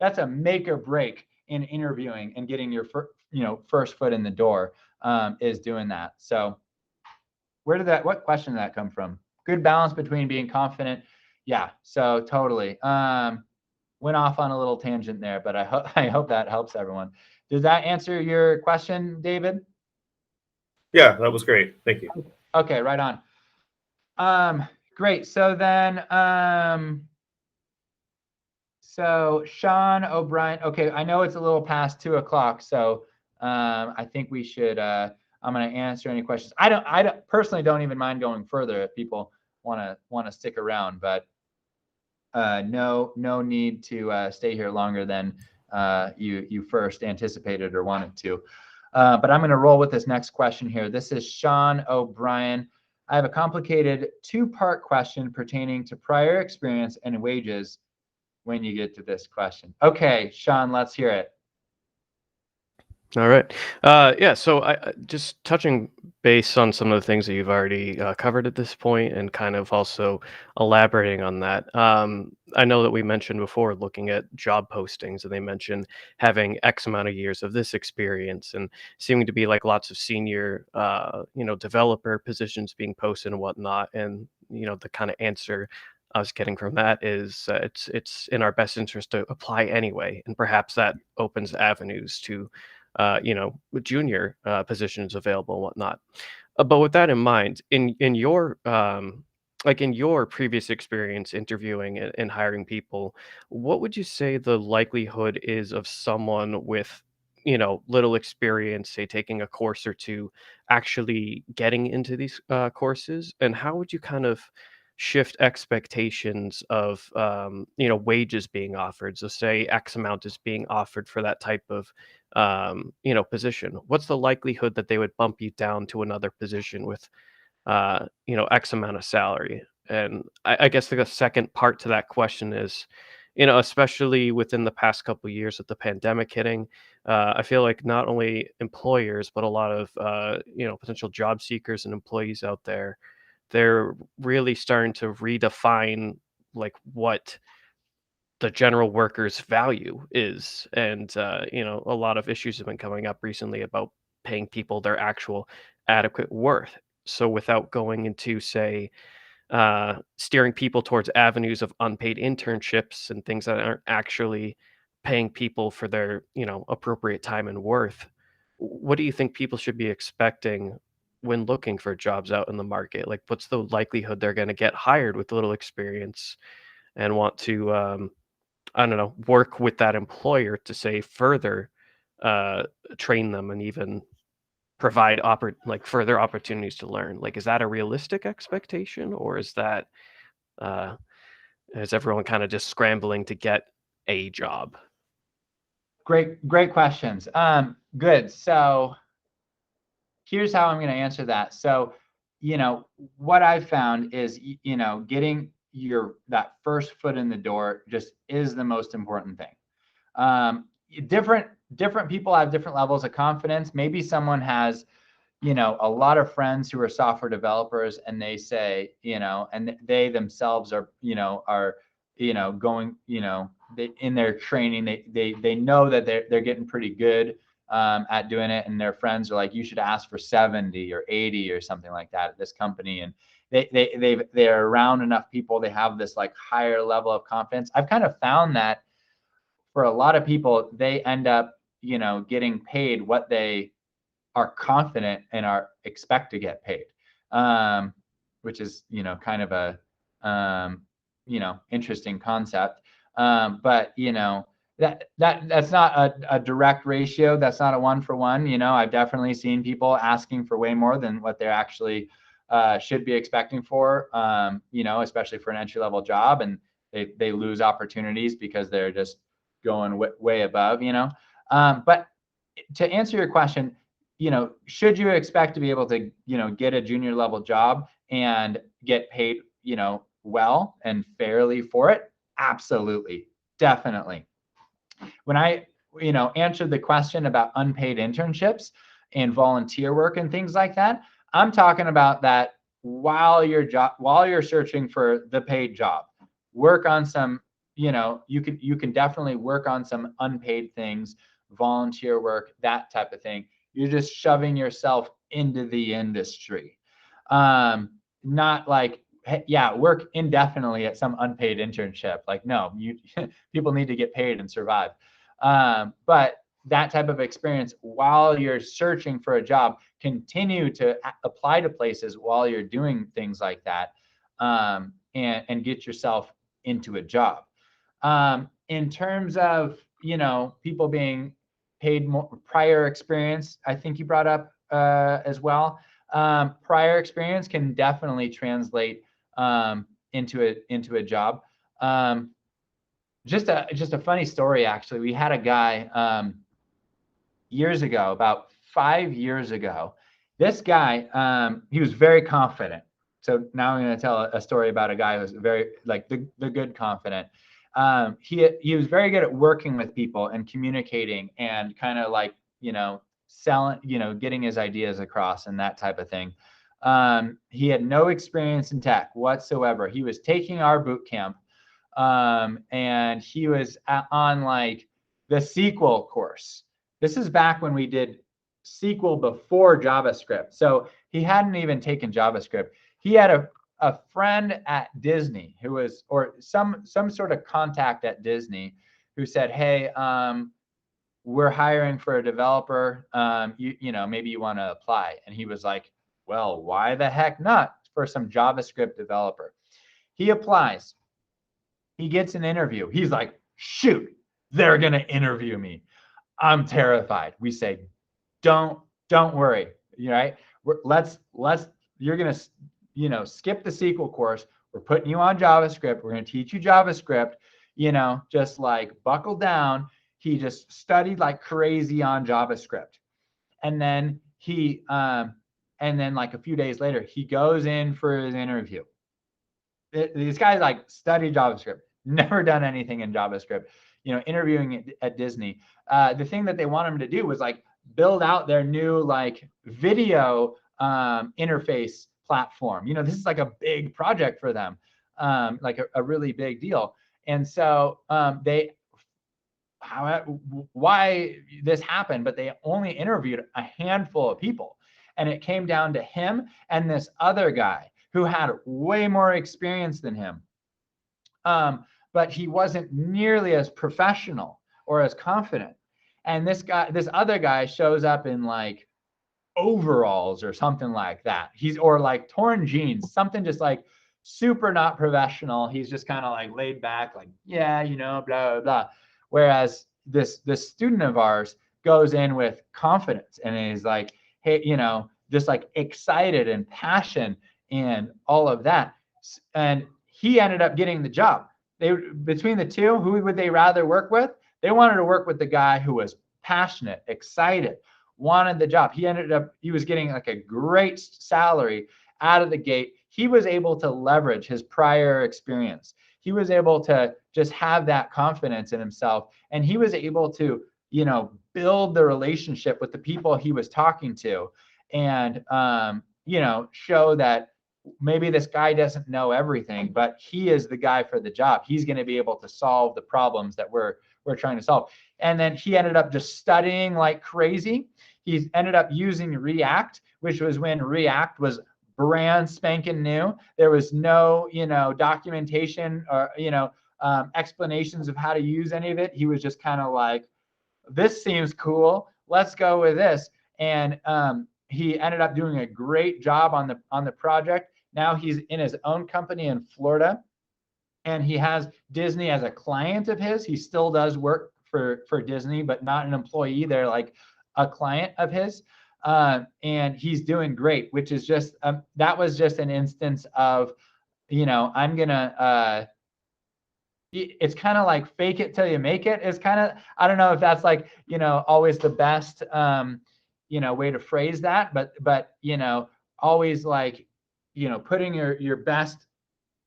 that's a make or break in interviewing and getting your first foot in the door, is doing that. So what question did that come from? Good balance between being confident. Yeah, so totally. Went off on a little tangent there, but I hope that helps everyone. Does that answer your question, David? Yeah, that was great. Thank you. Okay, right on. Great. So then, so Sean O'Brien. Okay, I know it's a little past 2 o'clock, so I think we should. I'm going to answer any questions. I personally don't even mind going further if people want to stick around, but no need to stay here longer than you first anticipated or wanted to. But I'm going to roll with this next question here. This is Sean O'Brien. I have a complicated 2-part question pertaining to prior experience and wages when you get to this question. Okay, Sean, let's hear it. All right. Yeah, so I just touching base on some of the things that you've already covered at this point and kind of also elaborating on that. I know that we mentioned before looking at job postings, and they mentioned having X amount of years of this experience and seeming to be like lots of senior, developer positions being posted and whatnot. And, the kind of answer I was getting from that is it's in our best interest to apply anyway. And perhaps that opens avenues to with junior positions available and whatnot. But with that in mind, in your in your previous experience interviewing and hiring people, what would you say the likelihood is of someone with little experience, say taking a course or two, actually getting into these courses? And how would you kind of shift expectations of wages being offered? So say X amount is being offered for that type of position. What's the likelihood that they would bump you down to another position with X amount of salary? And I guess the second part to that question is, especially within the past couple of years with the pandemic hitting, I feel like not only employers, but a lot of potential job seekers and employees out there, they're really starting to redefine like what the general worker's value is. And a lot of issues have been coming up recently about paying people their actual adequate worth. So without going into, say, steering people towards avenues of unpaid internships and things that aren't actually paying people for their appropriate time and worth, what do you think people should be expecting when looking for jobs out in the market? Like, what's the likelihood they're going to get hired with little experience and want to I don't know, work with that employer to say further uh, train them and even provide further opportunities to learn? Like, is that a realistic expectation, or uh, is everyone kind of just scrambling to get a job? Great questions. Good. So here's how I'm going to answer that. So, what I've found is, getting that first foot in the door just is the most important thing. Different people have different levels of confidence. Maybe someone has, a lot of friends who are software developers, and they say, and they themselves are, going, in their training, they know that they're getting pretty good at doing it, and their friends are like, you should ask for 70 or 80 or something like that at this company, and they're around enough people, they have this like higher level of confidence. I've kind of found that for a lot of people, they end up, getting paid what they are confident and are expect to get paid, which is, kind of a, interesting concept. But, that's not a direct ratio. That's not a 1-for-1. I've definitely seen people asking for way more than what they're actually should be expecting for, especially for an entry-level job, and they lose opportunities because they're just going way above, but to answer your question, should you expect to be able to, get a junior level job and get paid, well and fairly for it? Absolutely. Definitely. When I, answered the question about unpaid internships and volunteer work and things like that, I'm talking about that while you're searching for the paid job, work on some, you can definitely work on some unpaid things, volunteer work, that type of thing. You're just shoving yourself into the industry. Not like, yeah, work indefinitely at some unpaid internship. Like, no, people need to get paid and survive. But that type of experience while you're searching for a job, continue to apply to places while you're doing things like that, and get yourself into a job. In terms of, people being paid more, prior experience, I think you brought up as well. Prior experience can definitely translate into a job. Just a funny story, actually. We had a guy years ago, about 5 years ago. This guy, he was very confident. So now I'm going to tell a story about a guy who's very like the good confident. He was very good at working with people and communicating and kind of like, selling, getting his ideas across and that type of thing. He had no experience in tech whatsoever. He was taking our boot camp, and he was on like the SQL course. This is back when we did SQL before JavaScript. So he hadn't even taken JavaScript. He had a friend at Disney who was, or some sort of contact at Disney who said, hey, we're hiring for a developer. Maybe you want to apply. And he was like, well, why the heck not, for some JavaScript developer? He applies. He gets an interview. He's like, shoot, they're going to interview me. I'm terrified. We say, don't worry. Right? You're going to, skip the SQL course. We're putting you on JavaScript. We're going to teach you JavaScript, just like buckle down. He just studied like crazy on JavaScript. And then like a few days later, he goes in for his interview. These guys like studied JavaScript, never done anything in JavaScript, interviewing at Disney. The thing that they want him to do was like build out their new like video interface platform. This is like a big project for them, like a really big deal. And so why this happened, but they only interviewed a handful of people. And it came down to him and this other guy who had way more experience than him. But he wasn't nearly as professional or as confident. And this other guy shows up in like overalls or something like that. Or like torn jeans, something just like super not professional. He's just kind of like laid back, like, yeah, blah, blah, blah. Whereas this student of ours goes in with confidence and is like, hey, just like excited and passion and all of that. And he ended up getting the job. Between the two, who would they rather work with? They wanted to work with the guy who was passionate, excited, wanted the job. He was getting like a great salary out of the gate. He was able to leverage his prior experience. He was able to just have that confidence in himself. And he was able to, build the relationship with the people he was talking to and, show that maybe this guy doesn't know everything, but he is the guy for the job. He's going to be able to solve the problems that we're trying to solve. And then he ended up just studying like crazy. He ended up using React, which was when React was brand spanking new. There was no, documentation or, explanations of how to use any of it. He was just kind of like, this seems cool. Let's go with this. And he ended up doing a great job on the project. Now he's in his own company in Florida, and he has Disney as a client of his. He still does work for Disney, but not an employee. They're like a client of his. And he's doing great, which is just, that was just an instance of, I'm going to, it's kind of like fake it till you make it. It's kind of, I don't know if that's like, always the best, way to phrase that, but, always like, putting your best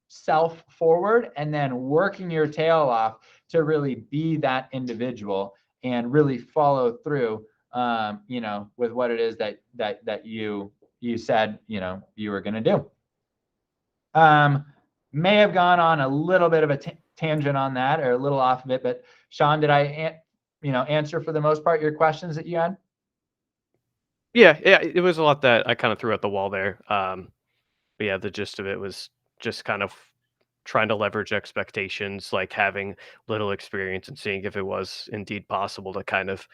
self forward and then working your tail off to really be that individual and really follow through, with what it is that you said, you were going to do. May have gone on a little bit of a tangent on that or a little off of it, but Sean, did I, answer for the most part your questions that you had? Yeah, it was a lot that I kind of threw at the wall there. But yeah, the gist of it was just kind of trying to leverage expectations, like having little experience and seeing if it was indeed possible to kind of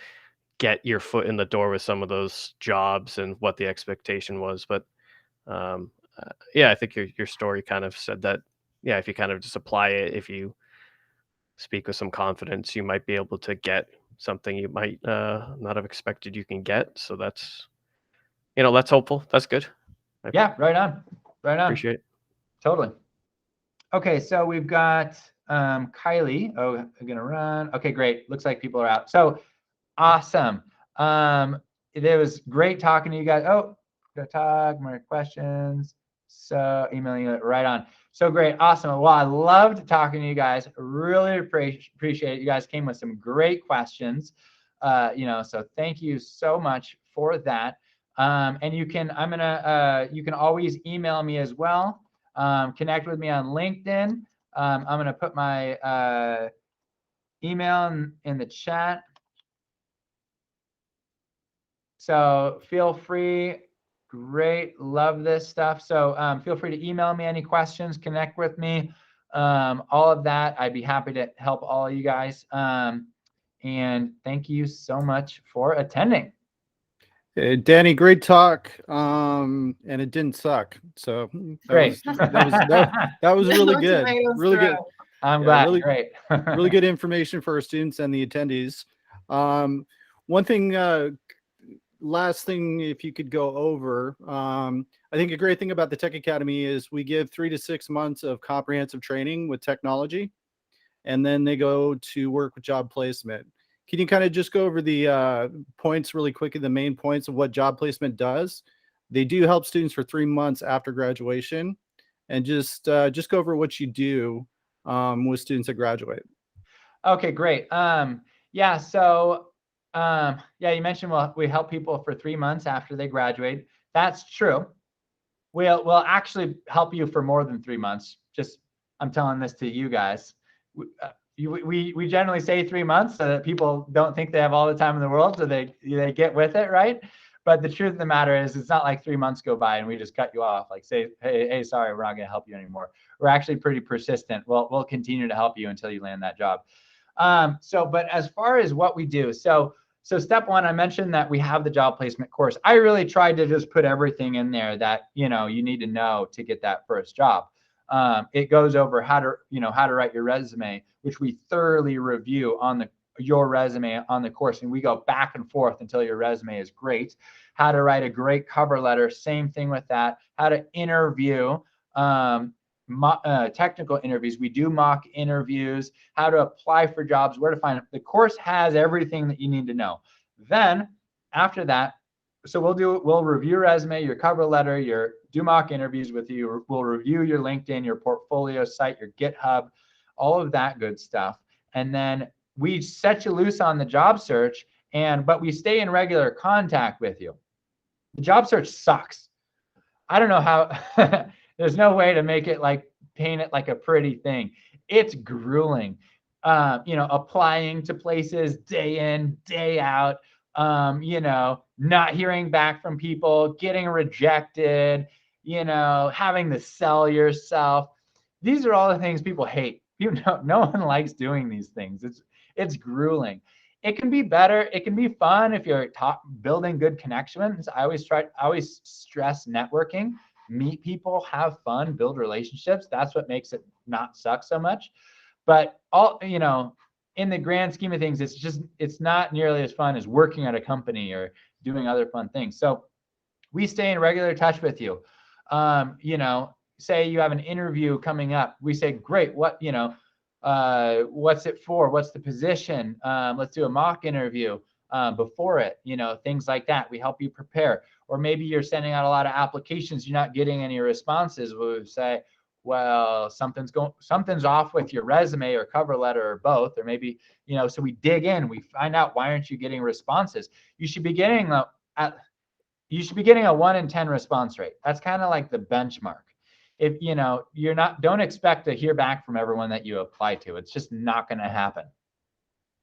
get your foot in the door with some of those jobs and what the expectation was. But yeah, I think your story kind of said that, yeah, if you kind of just apply it, if you speak with some confidence, you might be able to get something you might not have expected you can get. So that's, that's hopeful. That's good. Yeah, right on. Appreciate it. Totally. Okay, so we've got Kylie. Oh, I'm gonna run. Okay, great. Looks like people are out. So awesome. It was great talking to you guys. Oh, go talk, more questions. So emailing it right on. So great, awesome. Well, I loved talking to you guys. Really appreciate it. You guys came with some great questions. So thank you so much for that. And you can, you can always email me as well. Connect with me on LinkedIn. I'm gonna put my email in the chat. So feel free. Great, love this stuff. So feel free to email me any questions, connect with me, all of that. I'd be happy to help all of you guys. And thank you so much for attending. Danny, great talk. And it didn't suck. So great. That was really good. Really good. I'm glad. Really great. Really good information for our students and the attendees. One thing, last thing, if you could go over, I think a great thing about the Tech Academy is we give 3 to 6 months of comprehensive training with technology, and then they go to work with job placement. Can you kind of just go over the points really quickly, the main points of what job placement does? They do help students for 3 months after graduation, and just go over what you do with students that graduate. Okay, great. Yeah, so yeah, you mentioned we help people for 3 months after they graduate. That's true. We'll actually help you for more than 3 months. Just I'm telling this to you guys. We generally say 3 months so that people don't think they have all the time in the world, so they get with it, right? But the truth of the matter is, it's not like 3 months go by and we just cut you off, like say, hey, sorry, we're not going to help you anymore. We're actually pretty persistent. We'll continue to help you until you land that job. But as far as what we do, so step one, I mentioned that we have the job placement course. I really tried to just put everything in there that you need to know to get that first job. It goes over how to write your resume, which we thoroughly review on your resume on the course, and we go back and forth until your resume is great. How to write a great cover letter, same thing with that. How to interview, technical interviews. We do mock interviews. How to apply for jobs, where to find them. The course has everything that you need to know. Then after that, so we'll review your resume, your cover letter, do mock interviews with you. We'll review your LinkedIn, your portfolio site, your GitHub, all of that good stuff. And then we set you loose on the job search, but we stay in regular contact with you. The job search sucks. I don't know how, there's no way to make it paint it like a pretty thing. It's grueling. Applying to places day in, day out, not hearing back from people, getting rejected, having to sell yourself. These are all the things people hate. No one likes doing these things. It's grueling. It can be better. It can be fun if you're building good connections. I always stress networking, meet people, have fun, build relationships. That's what makes it not suck so much. But in the grand scheme of things, it's not nearly as fun as working at a company or doing other fun things. So we stay in regular touch with you. Say you have an interview coming up. We say, great, what's it for? What's the position? Let's do a mock interview before it, things like that. We help you prepare. Or maybe you're sending out a lot of applications, you're not getting any responses. We'll say, well, something's off with your resume or cover letter or both. Or maybe, so we dig in, we find out, why aren't you getting responses? You should be getting a 1 in 10 response rate. That's kind of like the benchmark. If don't expect to hear back from everyone that you apply to. It's just not going to happen.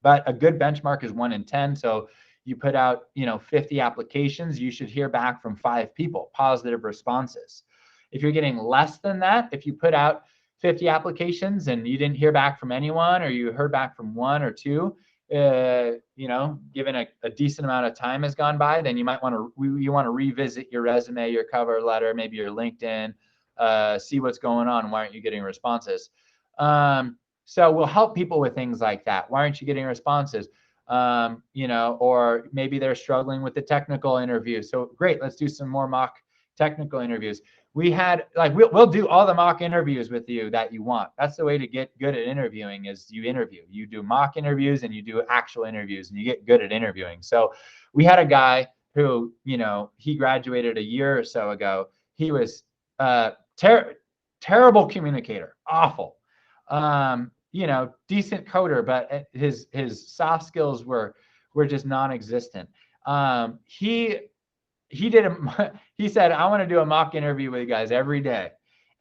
But a good benchmark is 1 in 10. So you put out 50 applications, you should hear back from 5 people, positive responses. If you're getting less than that, if you put out 50 applications and you didn't hear back from anyone, or you heard back from 1 or 2, given a decent amount of time has gone by, then you might want to revisit your resume, your cover letter, maybe your LinkedIn, see what's going on. Why aren't you getting responses? So we'll help people with things like that. Why aren't you getting responses? Or maybe they're struggling with the technical interview. So great, let's do some more mock technical interviews. We had we'll do all the mock interviews with you that you want. That's the way to get good at interviewing, is you interview. You do mock interviews and you do actual interviews, and you get good at interviewing. So we had a guy who, he graduated a year or so ago. He was terrible communicator, awful. Decent coder, but his soft skills were just non-existent. He said, I want to do a mock interview with you guys every day.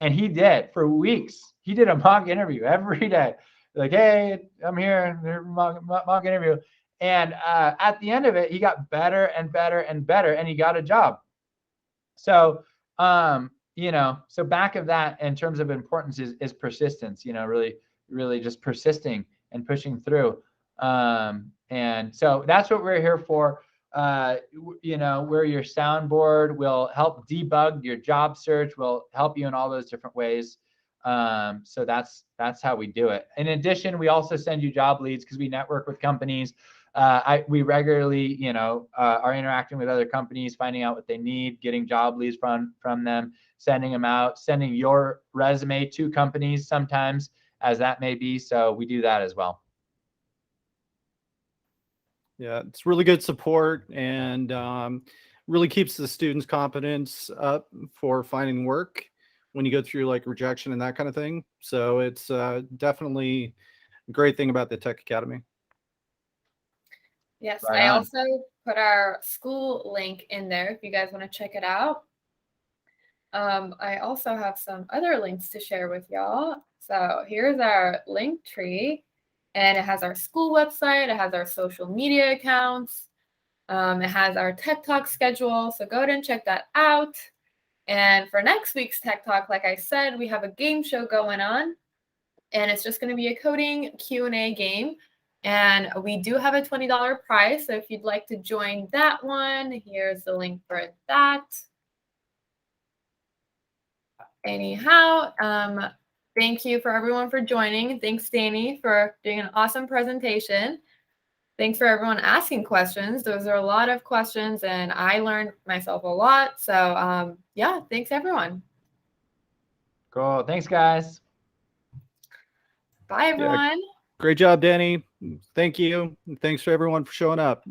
And he did for weeks. He did a mock interview every day. Like, hey, I'm here, mock interview. And at the end of it, he got better and better and better, and he got a job. So, so back of that in terms of importance is persistence, really just persisting and pushing through. And so that's what we're here for. We're your soundboard. We'll help debug your job search. We'll help you in all those different ways. So that's how we do it. In addition, we also send you job leads because we network with companies. We regularly, are interacting with other companies, finding out what they need, getting job leads from them, sending them out, sending your resume to companies sometimes, as that may be. So we do that as well. Yeah, it's really good support, and really keeps the students' confidence up for finding work when you go through rejection and that kind of thing. So it's definitely great thing about the Tech Academy. Yes, Right I on. also put our school link in there if you guys want to check it out. I also have some other links to share with y'all. So here's our link tree, and it has our school website, it has our social media accounts, it has our Tech Talk schedule. So go ahead and check that out. And for next week's Tech Talk, like I said, we have a game show going on, and it's just going to be a coding Q&A game. And we do have a $20 prize. So if you'd like to join that one, here's the link for that. Anyhow, thank you for everyone for joining. Thanks, Danny, for doing an awesome presentation. Thanks for everyone asking questions. Those are a lot of questions, and I learned myself a lot. So yeah, thanks everyone. Cool. Thanks, guys. Bye, everyone. Great job, Danny. Thank you. Thanks for everyone for showing up.